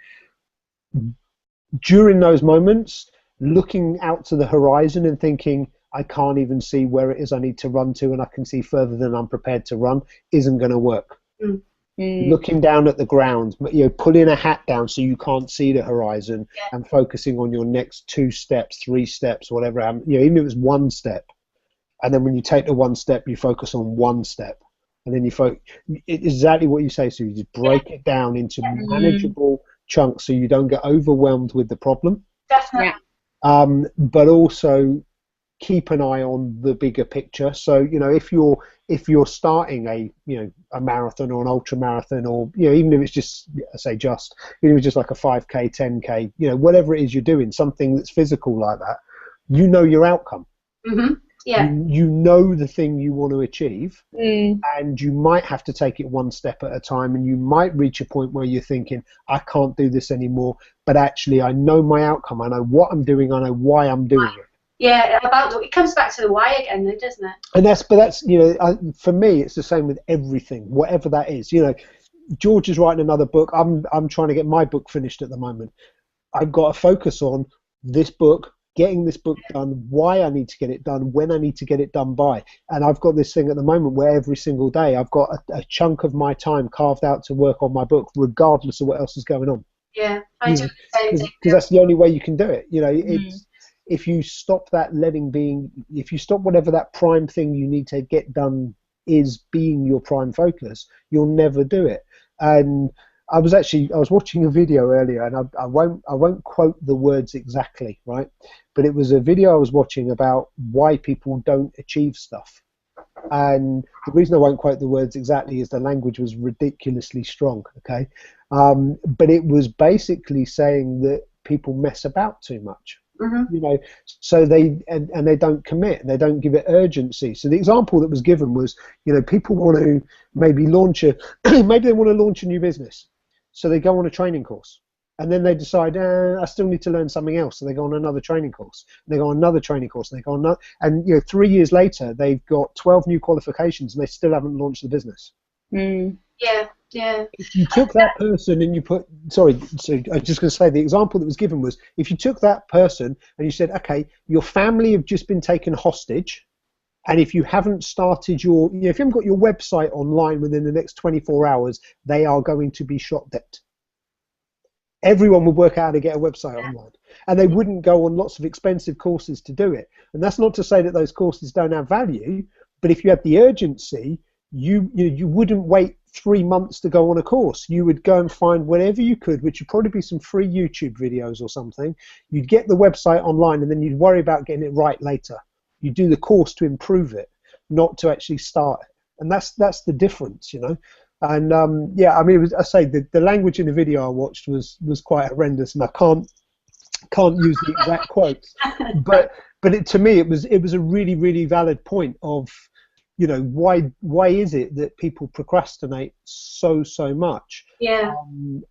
During those moments, looking out to the horizon and thinking, I can't even see where it is I need to run to, and I can see further than I'm prepared to run, isn't going to work. Looking down at the ground, pulling a hat down so you can't see the horizon, and focusing on your next 2 steps, 3 steps, whatever. Even if it's 1 step, and then when you take the 1 step, you focus on 1 step, and then exactly what you say. So you just break it down into manageable chunks, so you don't get overwhelmed with the problem. Definitely. But also keep an eye on the bigger picture. So if you're starting a marathon or an ultra marathon, or even if it's just even if it's just like a 5k, 10k, whatever it is you're doing, something that's physical like that, your outcome. Yeah. You know the thing you want to achieve, and you might have to take it 1 step at a time, and you might reach a point where you're thinking, I can't do this anymore, but actually I know my outcome, I know what I'm doing, I know why I'm doing it. Yeah, it comes back to the why again, though, doesn't it? And that's for me, it's the same with everything, whatever that is. George is writing another book. I'm trying to get my book finished at the moment. I've got to focus on this book, getting this book done, why I need to get it done, when I need to get it done by. And I've got this thing at the moment where every single day I've got a chunk of my time carved out to work on my book, regardless of what else is going on. Yeah, I do the same thing. Because that's the only way you can do it. It's if you stop if you stop whatever that prime thing you need to get done is being your prime focus, you'll never do it. And I was watching a video earlier, and I won't quote the words exactly, right? But it was a video I was watching about why people don't achieve stuff. And the reason I won't quote the words exactly is the language was ridiculously strong, okay? But it was basically saying that people mess about too much. So they don't commit, and they don't give it urgency. So the example that was given was, people want to maybe maybe they want to launch a new business, so they go on a training course, and then they decide, I still need to learn something else, so they go on another training course, and they go on another training course, and they go on another, and 3 years later they've got 12 new qualifications, and they still haven't launched the business. Yeah. If you took that person and so I was just going to say the example that was given was, if you took that person and you said, okay, your family have just been taken hostage, and if you haven't started if you haven't got your website online within the next 24 hours, they are going to be shot dead. Everyone would work out how to get a website online, and they wouldn't go on lots of expensive courses to do it. And that's not to say that those courses don't have value, but if you had the urgency, you wouldn't wait 3 months to go on a course. You would go and find whatever you could, which would probably be some free YouTube videos or something. You'd get the website online, and then you'd worry about getting it right later. You do the course to improve it, not to actually start it. And that's the difference, And the language in the video I watched was quite horrendous, and I can't use the exact quotes, but to me it was a really, really valid point of, why is it that people procrastinate so much? Yeah.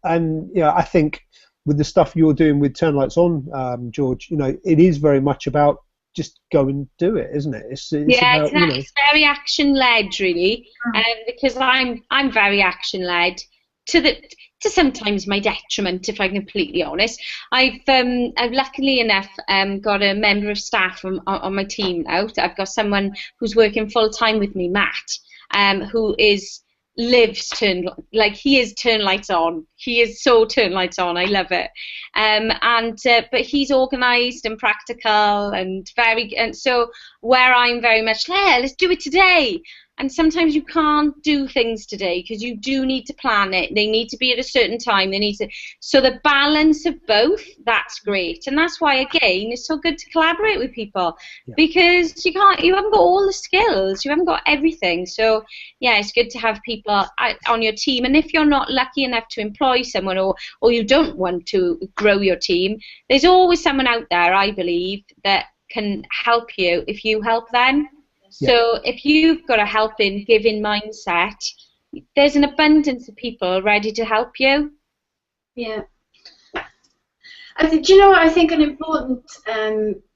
I think with the stuff you're doing with Turn Lights On, George, it is very much about just go and do it, isn't it? It's very action led, really, because I'm very action led to sometimes my detriment, if I'm completely honest. I've luckily enough got a member of staff on my team now. I've got someone who's working full time with me, Matt, who lives he is Turn Lights On. He is so Turn Lights On. I love it. But he's organised and practical and so where I'm very much, let's do it today. And sometimes you can't do things today because you do need to plan it. They need to be at a certain time. So the balance of both, that's great. And that's why, again, it's so good to collaborate with people, because you haven't got all the skills. You haven't got everything. So, it's good to have people on your team. And if you're not lucky enough to employ someone or you don't want to grow your team, there's always someone out there, I believe, that can help you if you help them. So if you've got a helping, giving mindset, there's an abundance of people ready to help you. Yeah. Do you know what I think an important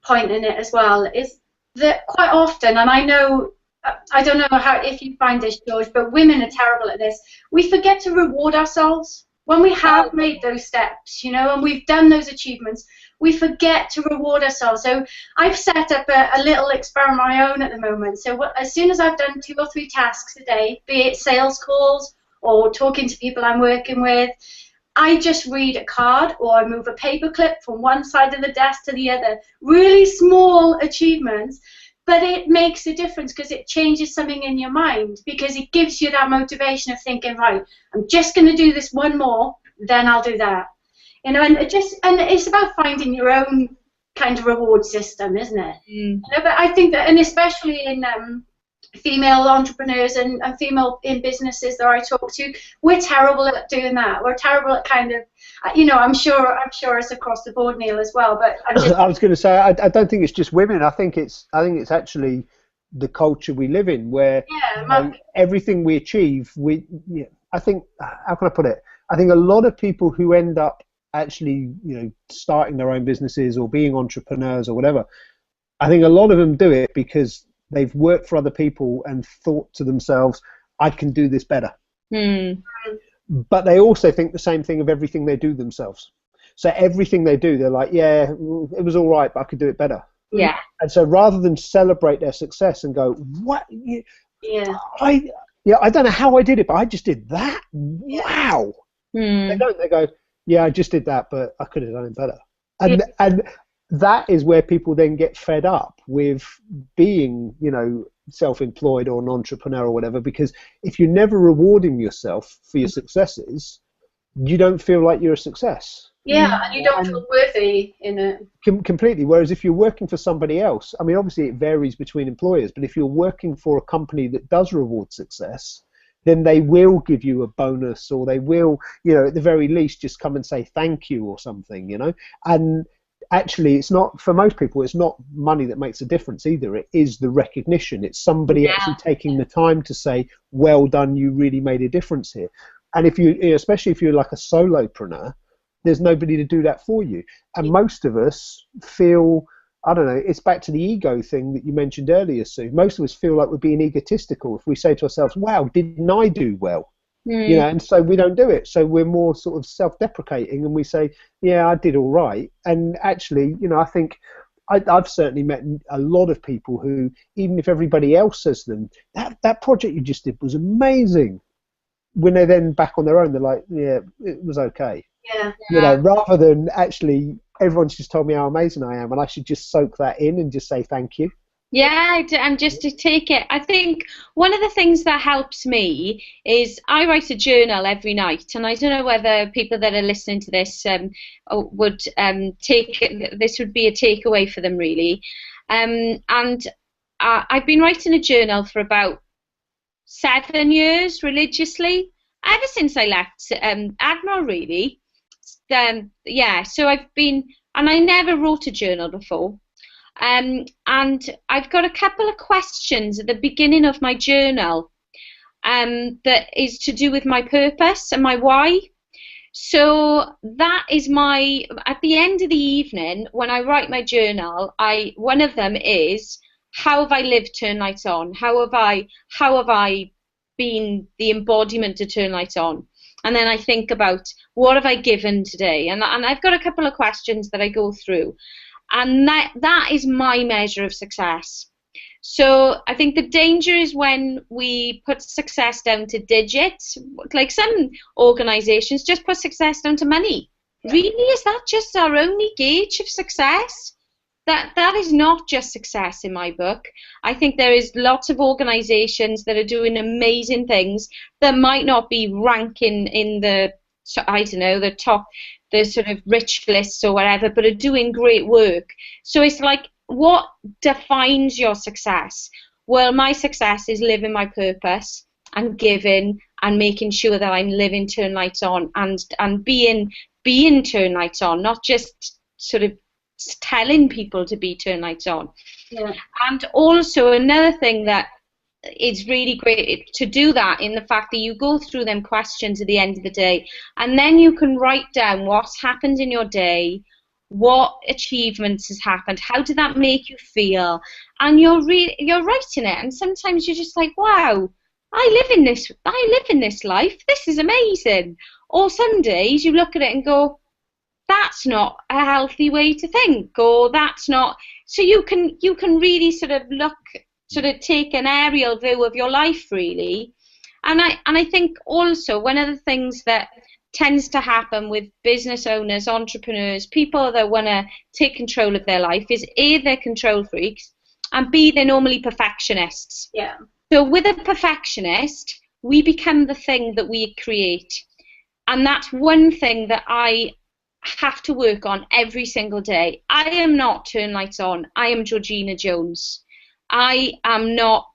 point in it as well is that quite often, and I don't know if you find this, George, but women are terrible at this. We forget to reward ourselves when we have made those steps, and we've done those achievements. We forget to reward ourselves. So I've set up a little experiment of my own at the moment. So as soon as I've done 2 or 3 tasks a day, be it sales calls or talking to people I'm working with, I just read a card or I move a paperclip from one side of the desk to the other. Really small achievements, but it makes a difference because it changes something in your mind, because it gives you that motivation of thinking, right, I'm just going to do this one more, then I'll do that. And it's about finding your own kind of reward system, isn't it? But I think that, and especially in female entrepreneurs and female in businesses that I talk to, we're terrible at doing that. We're terrible at kind of, I'm sure it's across the board, Neil, as well. But I was going to say, I don't think it's just women. I think it's actually the culture we live in, where everything we achieve, I think, how can I put it? I think a lot of people who end up actually, starting their own businesses or being entrepreneurs or whatever, I think a lot of them do it because they've worked for other people and thought to themselves, I can do this better. But they also think the same thing of everything they do themselves. So everything they do, they're like, yeah, it was all right, but I could do it better. Yeah. And so rather than celebrate their success and go, what? Yeah. I don't know how I did it, but I just did that. Wow. They don't. They go, yeah, I just did that, but I could have done it better. And that is where people then get fed up with being, self-employed or an entrepreneur or whatever, because if you're never rewarding yourself for your successes, you don't feel like you're a success. Yeah, and you don't feel worthy in it. Completely. Whereas if you're working for somebody else, I mean, obviously it varies between employers, but if you're working for a company that does reward success, then they will give you a bonus, or they will, at the very least, just come and say thank you or something, And actually, it's not, for most people, it's not money that makes a difference either. It is the recognition. It's somebody actually taking the time to say, well done, you really made a difference here. And if you, especially if you're like a solopreneur, there's nobody to do that for you. And most of us feel, I don't know, it's back to the ego thing that you mentioned earlier, Sue. Most of us feel like we're being egotistical if we say to ourselves, wow, didn't I do well? And so we don't do it. So we're more sort of self-deprecating, and we say, yeah, I did all right. And actually, I think I've certainly met a lot of people who, even if everybody else says to them, that project you just did was amazing, when they're then back on their own, they're like, yeah, it was okay. Yeah. Rather than actually, everyone's just told me how amazing I am, and I should just soak that in and just say thank you. Yeah, and just to take it. I think one of the things that helps me is I write a journal every night, and I don't know whether people that are listening to this would take it, this would be a takeaway for them, really. And I've been writing a journal for about 7 years religiously, ever since I left Admiral, really. So I've been, and I never wrote a journal before. And I've got a couple of questions at the beginning of my journal that is to do with my purpose and my why. So that is at the end of the evening, when I write my journal, one of them is, how have I lived Turn Lights On? How have I been the embodiment to Turn Lights On? And then I think about, what have I given today? And I've got a couple of questions that I go through. And that is my measure of success. So I think the danger is when we put success down to digits, like some organizations just put success down to money. Really, is that just our only gauge of success? That is not just success in my book. I think there is lots of organizations that are doing amazing things that might not be ranking in the, I don't know, the top, the sort of rich lists or whatever, but are doing great work. So it's like, what defines your success? Well, my success is living my purpose and giving and making sure that I'm living Turn Lights On and being Turn Lights On, not just sort of telling people to be Turn Lights On. Yeah. And also another thing that it's really great to do that, in the fact that you go through them questions at the end of the day, and then you can write down what's happened in your day, what achievements has happened, how did that make you feel, and you're writing it, and sometimes you're just like, wow, I live in this life, this is amazing. Or some days you look at it and go, that's not a healthy way to think, or that's not. So you can really sort of take an aerial view of your life, really. And I think also one of the things that tends to happen with business owners, entrepreneurs, people that want to take control of their life is, A, they're control freaks, and B, they're normally perfectionists. Yeah. So with a perfectionist, we become the thing that we create. And that's one thing that I have to work on every single day. I am not Turn Lights On. I am Georgina Jones. I am not,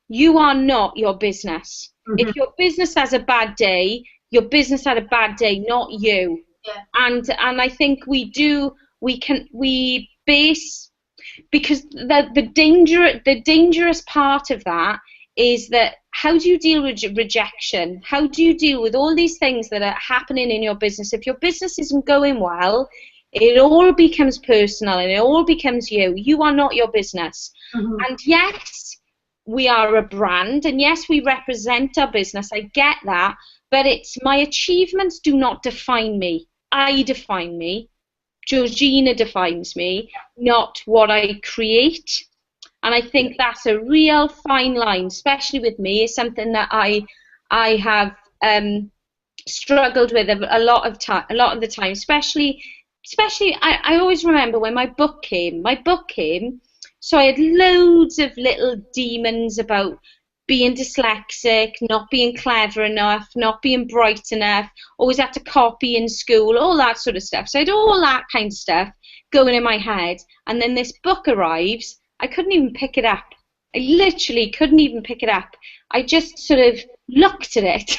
you are not your business. Mm-hmm. If your business has a bad day, your business had a bad day, not you. Yeah. And I think we base, because the dangerous part of that is that, how do you deal with rejection? How do you deal with all these things that are happening in your business? If your business isn't going well, it all becomes personal and it all becomes you. You are not your business. And yes, we are a brand, and yes, we represent our business. I get that, but it's my achievements do not define me. I define me. Georgina defines me, not what I create. And I think that's a real fine line, especially with me. It's something that I have struggled with a lot of the time, especially I always remember when my book came. So I had loads of little demons about being dyslexic, not being clever enough, not being bright enough, always had to copy in school, all that sort of stuff. So I had all that kind of stuff going in my head. And then this book arrives. I couldn't even pick it up. I literally couldn't even pick it up. I just sort of looked at it.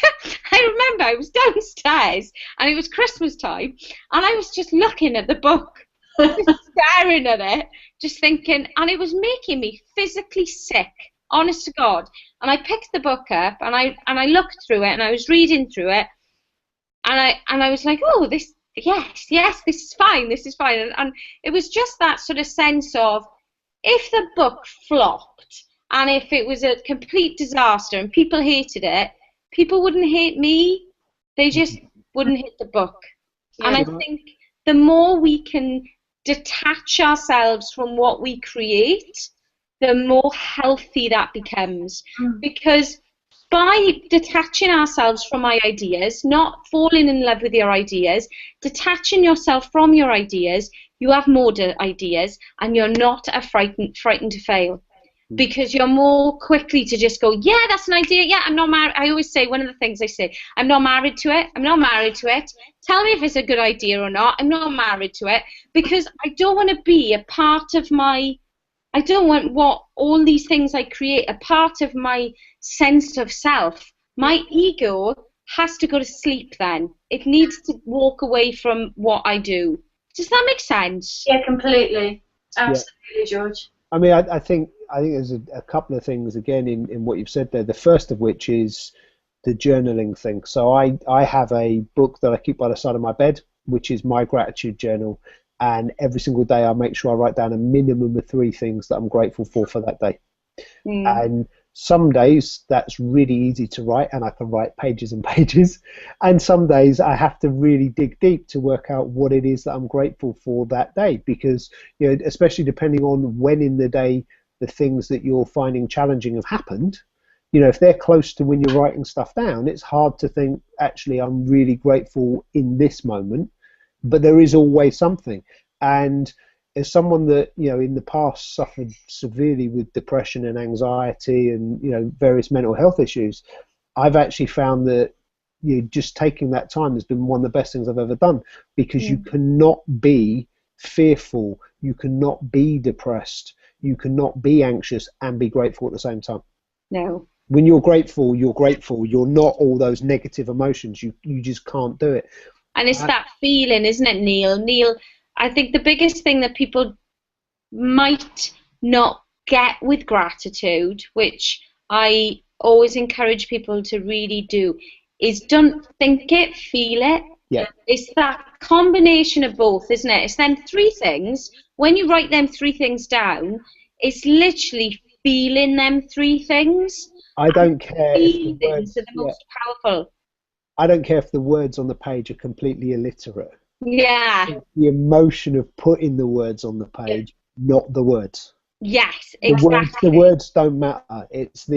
I remember I was downstairs and it was Christmas time and I was just looking at the book, just staring at it, just thinking, and it was making me physically sick, honest to God. And I picked the book up and I looked through it and I was reading through it and I was like, oh, this is fine. And it was just that sort of sense of, if the book flopped and if it was a complete disaster and people hated it, people wouldn't hate me. They just wouldn't hate the book. Yeah. And I think the more we can detach ourselves from what we create, the more healthy that becomes. Because by detaching ourselves from our ideas, not falling in love with your ideas, detaching yourself from your ideas, you have more ideas and you're not frightened to fail, because you're more quickly to just go, yeah, that's an idea. Yeah, I'm not married. I always say, one of the things I say, I'm not married to it. Tell me if it's a good idea or not. I'm not married to it, because I don't want to be a part of I don't want what all these things I create, a part of my sense of self. My ego has to go to sleep then. It needs to walk away from what I do. Does that make sense? Yeah, completely. Absolutely, George. I mean, I think there's a couple of things, again, in what you've said there. The first of which is the journaling thing. So I have a book that I keep by the side of my bed, which is my gratitude journal. And every single day I make sure I write down a minimum of 3 things that I'm grateful for that day. And some days that's really easy to write and I can write pages and pages. And some days I have to really dig deep to work out what it is that I'm grateful for that day. Because, you know, especially depending on when in the day the things that you're finding challenging have happened, you know, if they're close to when you're writing stuff down, it's hard to think, actually, I'm really grateful in this moment. But there is always something. And as someone that, you know, in the past suffered severely with depression and anxiety and, you know, various mental health issues, I've actually found that, you know, just taking that time has been one of the best things I've ever done, because you cannot be fearful, you cannot be depressed, you cannot be anxious and be grateful at the same time. No. When you're grateful, you're not all those negative emotions. You just can't do it. And it's that feeling, isn't it, Neil? Neil, I think the biggest thing that people might not get with gratitude, which I always encourage people to really do, is don't think it, feel it. Yeah. It's that combination of both, isn't it? It's then 3 things. When you write them 3 things down, it's literally feeling them 3 things. I don't care. Feelings are the most powerful. I don't care if the words on the page are completely illiterate. Yeah. It's the emotion of putting the words on the page, not the words. Yes, exactly. The words don't matter. It's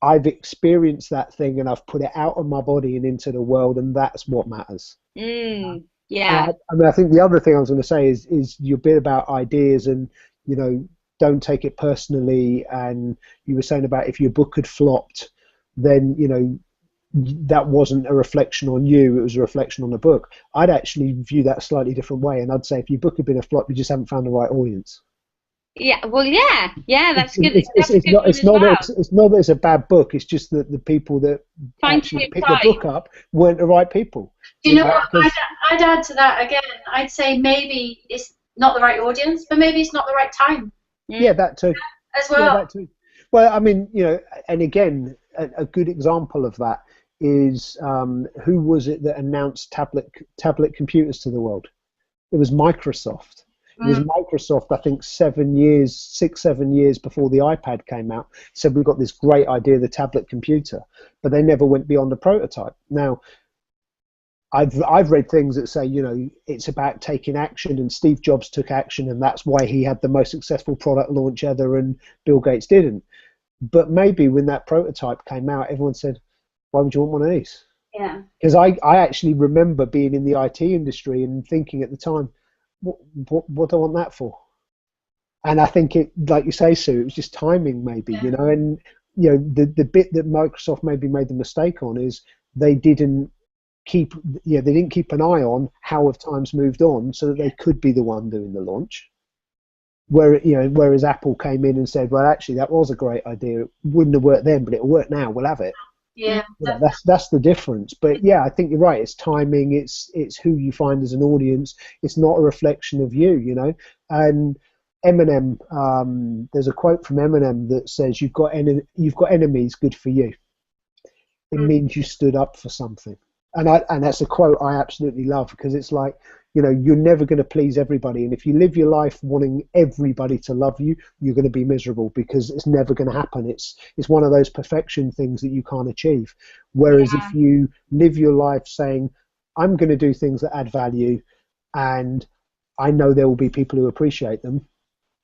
I've experienced that thing and I've put it out of my body and into the world, and that's what matters. Yeah. I mean, I think the other thing I was going to say is your bit about ideas and, you know, don't take it personally. And you were saying about if your book had flopped, then, you know, that wasn't a reflection on you, it was a reflection on the book. I'd actually view that a slightly different way, and I'd say if your book had been a flop, you just haven't found the right audience. Yeah, well, yeah, that's good. It's not that it's a bad book, it's just that the people that actually pick the book up weren't the right people. You know what, I'd add to that again. I'd say maybe it's not the right audience, but maybe it's not the right time. Yeah, that too. As well. Yeah, that too. Well, I mean, you know, and again, a good example of that is who was it that announced tablet computers to the world? It was Microsoft. It was Microsoft, I think 6, 7 years before the iPad came out, said we've got this great idea, the tablet computer, but they never went beyond the prototype. Now, I've read things that say, it's about taking action, and Steve Jobs took action, and that's why he had the most successful product launch ever, and Bill Gates didn't. But maybe when that prototype came out, everyone said, why would you want one of these? Yeah. Because I actually remember being in the IT industry and thinking at the time, what do I want that for? And I think it, like you say, Sue, it was just timing maybe, and the bit that Microsoft maybe made the mistake on is they didn't keep an eye on how have times moved on so that they could be the one doing the launch. Whereas Apple came in and said, well, actually, that was a great idea. It wouldn't have worked then, but it'll work now. We'll have it. Yeah. That's the difference. But yeah, I think you're right. It's timing. It's who you find as an audience. It's not a reflection of you, And Eminem, there's a quote from Eminem that says, "You've got enemies. Good for you. It means you stood up for something." And that's a quote I absolutely love, because it's like, you're never going to please everybody. And if you live your life wanting everybody to love you, you're going to be miserable, because it's never going to happen. It's one of those perfection things that you can't achieve. Whereas if you live your life saying, I'm going to do things that add value, and I know there will be people who appreciate them,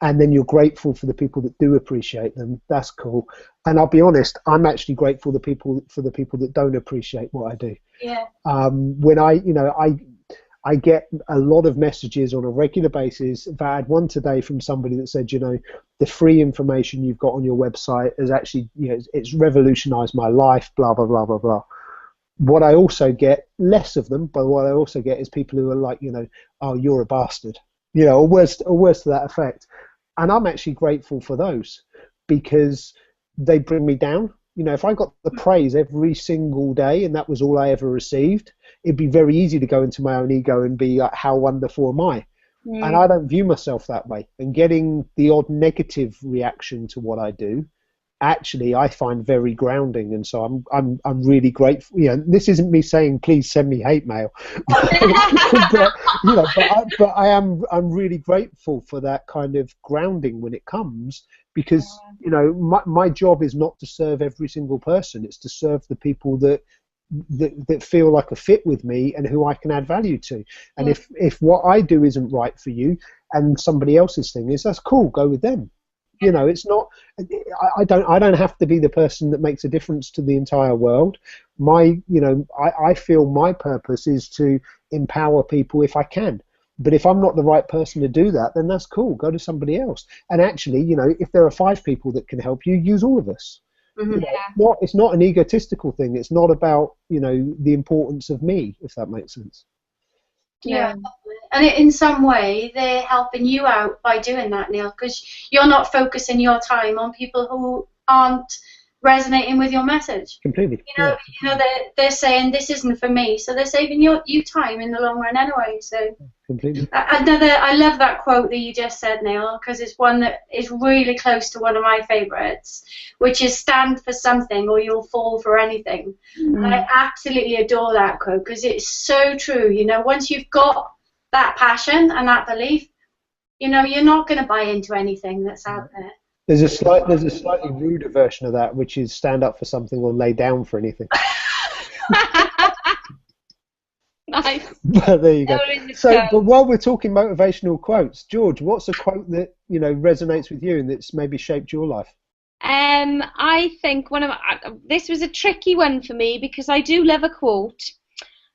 and then you're grateful for the people that do appreciate them, that's cool. And I'll be honest, I'm actually grateful for the people that don't appreciate what I do. Yeah. When I get a lot of messages on a regular basis. In fact, I had one today from somebody that said, the free information you've got on your website is actually, it's revolutionized my life, blah, blah, blah, blah, blah. What I also get, less of them, but what I also get is people who are like, oh, you're a bastard, or worse to that effect. And I'm actually grateful for those, because they bring me down. If I got the praise every single day and that was all I ever received, it'd be very easy to go into my own ego and be like, how wonderful am I? And I don't view myself that way. And getting the odd negative reaction to what I do, actually, I find very grounding. And so I'm really grateful. This isn't me saying please send me hate mail, but I'm really grateful for that kind of grounding when it comes, because my job is not to serve every single person. It's to serve the people that feel like a fit with me and who I can add value to. And if what I do isn't right for you and somebody else's thing is, that's cool, go with them. It's not. I don't have to be the person that makes a difference to the entire world. I feel my purpose is to empower people if I can. But if I'm not the right person to do that, then that's cool. Go to somebody else. And actually, if there are 5 people that can help you, use all of us. It's not an egotistical thing. It's not about the importance of me, if that makes sense. Yeah. And in some way, they're helping you out by doing that, Neil, because you're not focusing your time on people who aren't resonating with your message. Completely. They're saying this isn't for me, so they're saving you time in the long run anyway. So completely. I love that quote that you just said, Neil, because it's one that is really close to one of my favourites, which is stand for something or you'll fall for anything. I absolutely adore that quote, because it's so true. Once you've got that passion and that belief, you're not going to buy into anything that's out there. There's a slightly ruder version of that, which is stand up for something or lay down for anything. Nice. But there you go. But while we're talking motivational quotes, George, what's a quote that resonates with you and that's maybe shaped your life? I think this was a tricky one for me, because I do love a quote.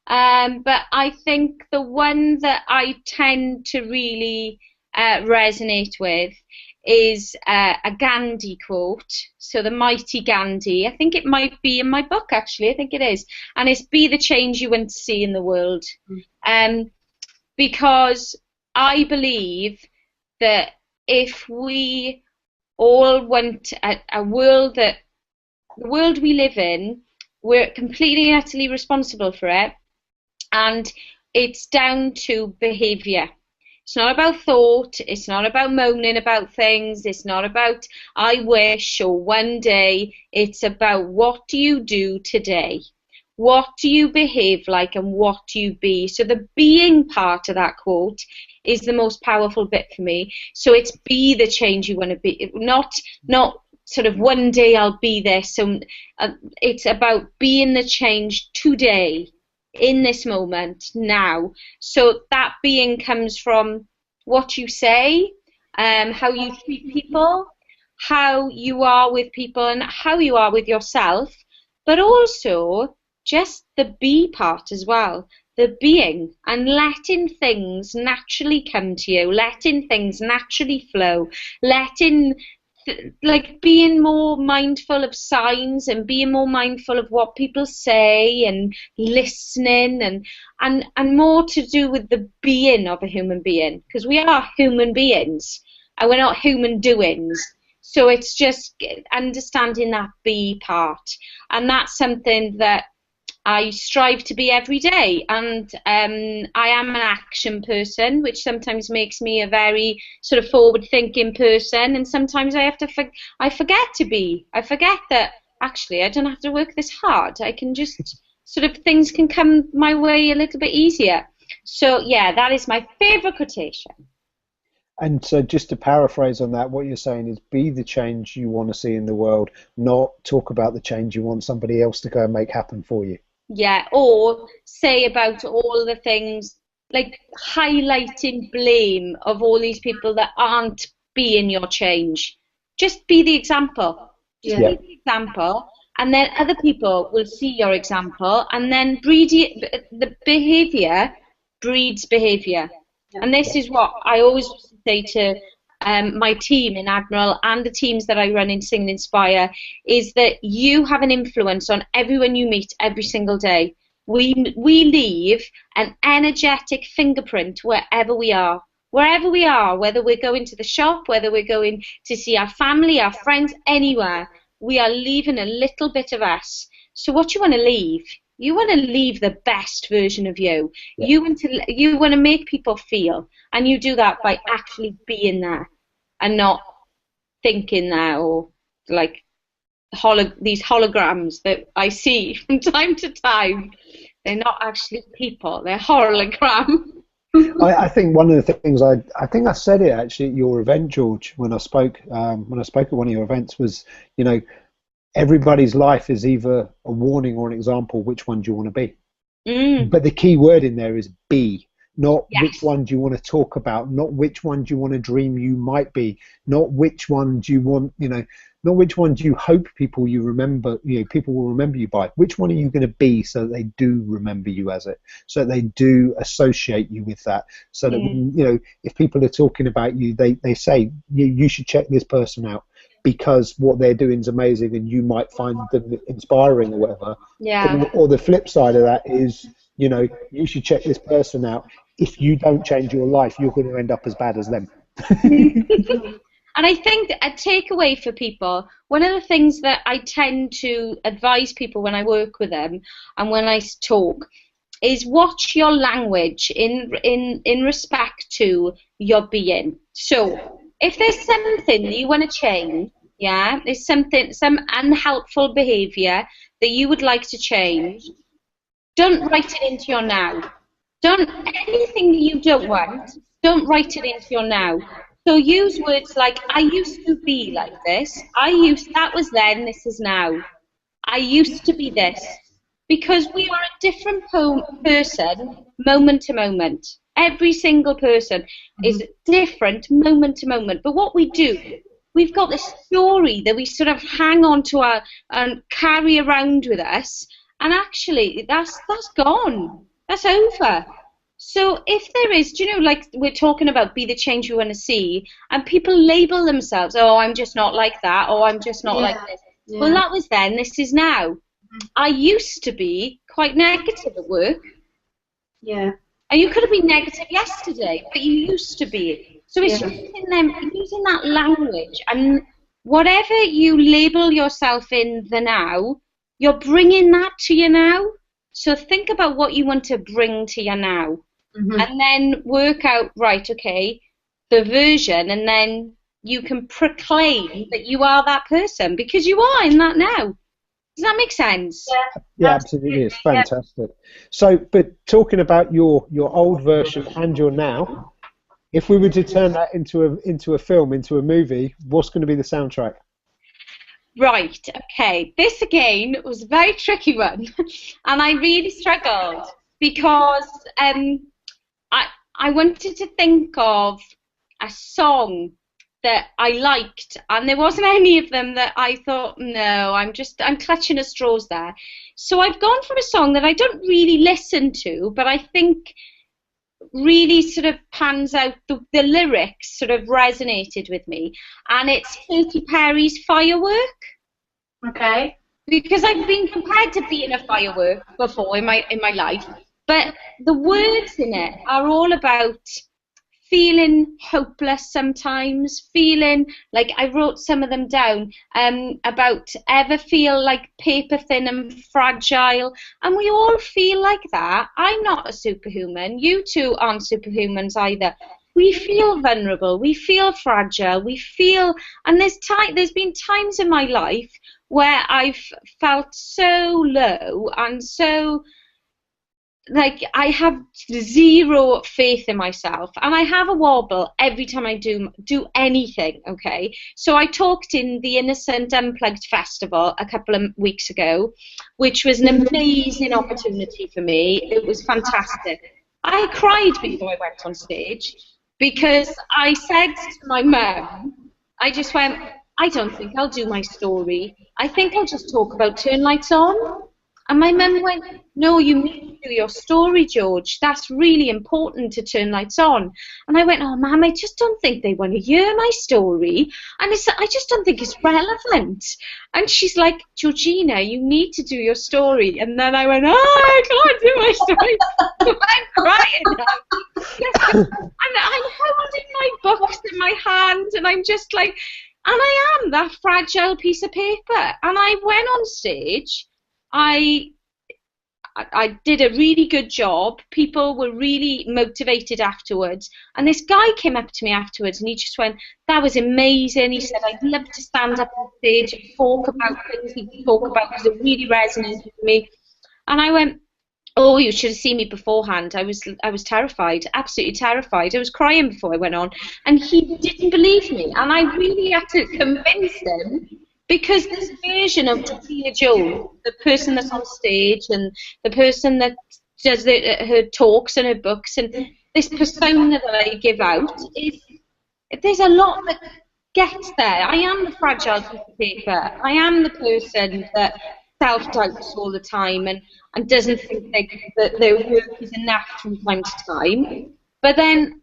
But I think the one that I tend to really resonate with is a Gandhi quote. So the mighty Gandhi. I think it might be in my book, actually. I think it is. And it's be the change you want to see in the world. Because I believe that if we all want a world the world we live in, we're completely and utterly responsible for it. And it's down to behaviour. It's not about thought. It's not about moaning about things. It's not about I wish or one day. It's about what do you do today? What do you behave like and what do you be? So the being part of that quote is the most powerful bit for me. So it's be the change you want to be, not sort of one day I'll be this. So it's about being the change today, in this moment, now. So that being comes from what you say, how you treat people, how you are with people, and how you are with yourself, but also just the be part as well, the being, and letting things naturally come to you, letting things naturally flow, letting like being more mindful of signs and being more mindful of what people say and listening and more to do with the being of a human being, because we are human beings and we're not human doings. So it's just understanding that be part, and that's something that I strive to be every day, and I am an action person, which sometimes makes me a very sort of forward-thinking person, and sometimes I forget to be. I forget that actually I don't have to work this hard. I can just sort of things can come my way a little bit easier. So yeah, that is my favourite quotation. And so just to paraphrase on that, what you're saying is be the change you want to see in the world, not talk about the change you want somebody else to go and make happen for you. Yeah, or say about all the things, like highlighting blame of all these people that aren't being your change. Just be the example. Just Yeah. be the example, and then other people will see your example, and then the behaviour breeds behaviour. Yeah. And this is what I always say to my team in Admiral and the teams that I run in Sing and Inspire, is that you have an influence on everyone you meet every single day. We leave an energetic fingerprint wherever we are. Wherever we are, whether we're going to the shop, whether we're going to see our family, our friends, anywhere, we are leaving a little bit of us. So what you want to leave? You want to leave the best version of you. Yeah. You want to make people feel, and you do that by actually being there and not thinking there, or like these holograms that I see from time to time. They're not actually people, they're hologram. I think one of the things I think I said it actually at your event, George, when I spoke at one of your events, was, you know, everybody's life is either a warning or an example. Which one do you want to be? But the key word in there is be, not Yes. which one do you want to talk about, not which one do you want to dream you might be, not which one do you want, you know, not which one do you hope people will remember you by. Which one are you going to be so that they do remember you as it, so that they do associate you with that, so that when, you know, if people are talking about you, they say you should check this person out because what they're doing is amazing and you might find them inspiring or whatever. Yeah. Or the flip side of that is, you know, you should check this person out. If you don't change your life, you're going to end up as bad as them. And I think a takeaway for people, one of the things that I tend to advise people when I work with them and when I talk, is watch your language in respect to your being. So if there's something that you want to change, yeah, there's some unhelpful behaviour that you would like to change, don't write it into your now. Anything that you don't want, don't write it into your now. So use words like, I used to be like this. That was then, this is now. I used to be this. Because we are a different person moment to moment. Every single person is different moment to moment. But what we do, we've got this story that we sort of hang on to and carry around with us. And actually, that's gone. That's over. So if there is, do you know, like we're talking about be the change we want to see, and people label themselves, oh, I'm just not like that, or I'm just not like this. Yeah. Well, that was then, this is now. I used to be quite negative at work. Yeah. And you could have been negative yesterday, but you used to be. So it's using that language, and whatever you label yourself in the now, you're bringing that to your now. So think about what you want to bring to your now. And then work out, right, okay, the version, and then you can proclaim that you are that person, because you are in that now. Does that make sense? Yeah, absolutely. It's fantastic. So, but talking about your old version and your now, if we were to turn that into a film, into a movie, what's going to be the soundtrack? Right, okay. This again was a very tricky one, and I really struggled because I wanted to think of a song that I liked, and there wasn't any of them that I thought, no, I'm clutching at straws there. So I've gone for a song that I don't really listen to, but I think really sort of pans out, the lyrics sort of resonated with me, and it's Katy Perry's Firework. Okay. Because I've been compared to being a firework before in my life, but the words in it are all about feeling hopeless sometimes, feeling like, I wrote some of them down, about ever feel like paper thin and fragile, and we all feel like that. I'm not a superhuman. You two aren't superhumans either. We feel vulnerable. We feel fragile. We feel, and there's been times in my life where I've felt so low and so like I have zero faith in myself, and I have a wobble every time I do anything. Okay, so I talked in the Innocent Unplugged Festival a couple of weeks ago, which was an amazing opportunity for me. It was fantastic. I cried before I went on stage because I said to my mum, I just went, I don't think I'll do my story. I think I'll just talk about Turn Lights On. And my mum went, no, you need to do your story, George. That's really important to Turn Lights On. And I went, oh, Mum, I just don't think they want to hear my story. And I just don't think it's relevant. And she's like, Georgina, you need to do your story. And then I went, oh, I can't do my story. I'm crying now. And I'm holding my books in my hand, and I'm just like, and I am that fragile piece of paper. And I went on stage. I did a really good job. People were really motivated afterwards. And this guy came up to me afterwards, and he just went, that was amazing. He said, I'd love to stand up on stage and talk about things he could talk about because it really resonated with me. And I went, oh, you should have seen me beforehand. I was terrified, absolutely terrified. I was crying before I went on. And he didn't believe me. And I really had to convince him. Because this version of Georgina Jones, the person that's on stage and the person that does her talks and her books and this persona that I give out, there's a lot that gets there. I am the fragile piece of paper. I am the person that self-doubts all the time and doesn't think that their work is enough from time to time. But then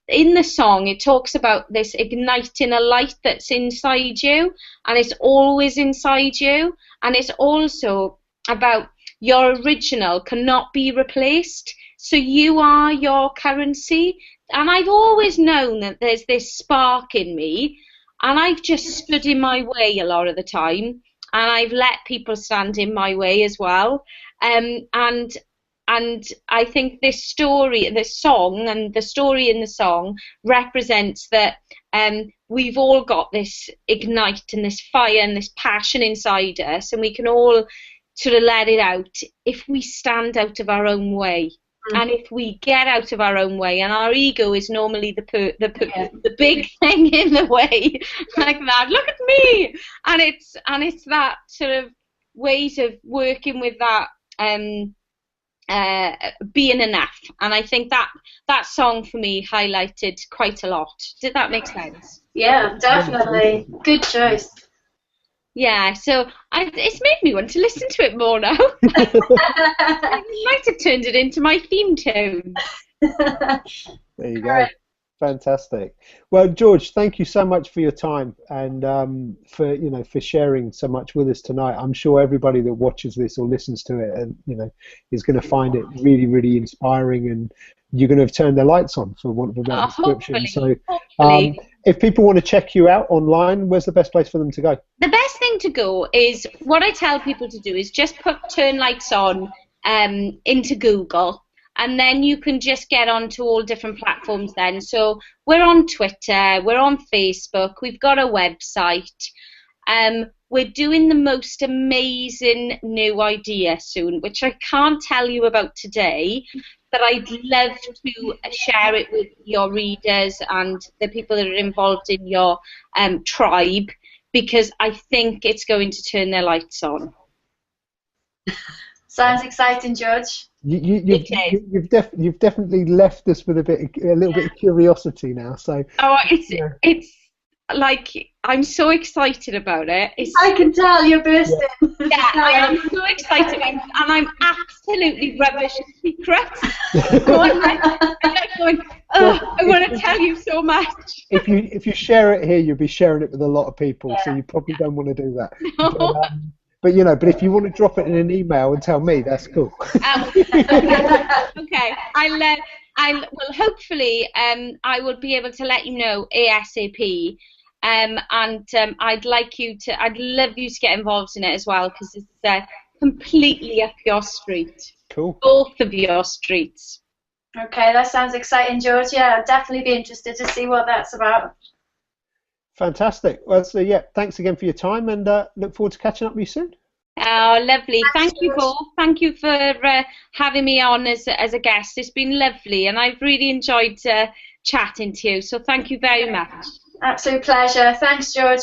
in the song, it talks about this igniting a light that's inside you, and it's always inside you, and it's also about your original cannot be replaced, so you are your currency. And I've always known that there's this spark in me, and I've just stood in my way a lot of the time, and I've let people stand in my way as well, and I think this story, this song, and the story in the song represents that we've all got this ignite and this fire and this passion inside us, and we can all sort of let it out if we stand out of our own way. And if we get out of our own way, and our ego is normally the big thing in the way, like that. Look at me, and it's that sort of ways of working with that. Being enough, and I think that song for me highlighted quite a lot. Did that make sense? Yeah, definitely. Good choice. Yeah, so it's made me want to listen to it more now. I might have turned it into my theme tune. There you go. Fantastic. Well, George, thank you so much for your time and for sharing so much with us tonight. I'm sure everybody that watches this or listens to it and is going to find it really, really inspiring, and you're going to have turned their lights on, for want of a better description. So, if people want to check you out online, where's the best place for them to go? The best thing to go is, what I tell people to do is just put Turn Lights On into Google. And then you can just get onto all different platforms then. So we're on Twitter, we're on Facebook, we've got a website. we're doing the most amazing new idea soon, which I can't tell you about today, but I'd love to share it with your readers and the people that are involved in your tribe, because I think it's going to turn their lights on. Sounds exciting, George. You've definitely left us with a little bit of curiosity now. So it's like, I'm so excited about it. I can tell you're bursting. Yeah, I am so excited, and I'm absolutely rubbish at secrets. I'm like going, I want to tell you so much. If you share it here, you'll be sharing it with a lot of people, so you probably don't want to do that. No. But if you want to drop it in an email and tell me, that's cool. Okay, well, hopefully, I will be able to let you know ASAP. And I'd love you to get involved in it as well, because it's completely up your street. Cool. Both of your streets. Okay, that sounds exciting, George. Yeah, I'd definitely be interested to see what that's about. Fantastic. Well, so yeah, thanks again for your time, and look forward to catching up with you soon. Oh, lovely. Thanks, Thank you both. Thank you for having me on as a guest. It's been lovely, and I've really enjoyed chatting to you. So thank you very much. Absolute pleasure. Thanks, George.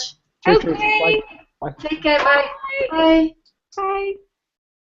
Okay. Bye. Take care. Bye. Bye. Bye.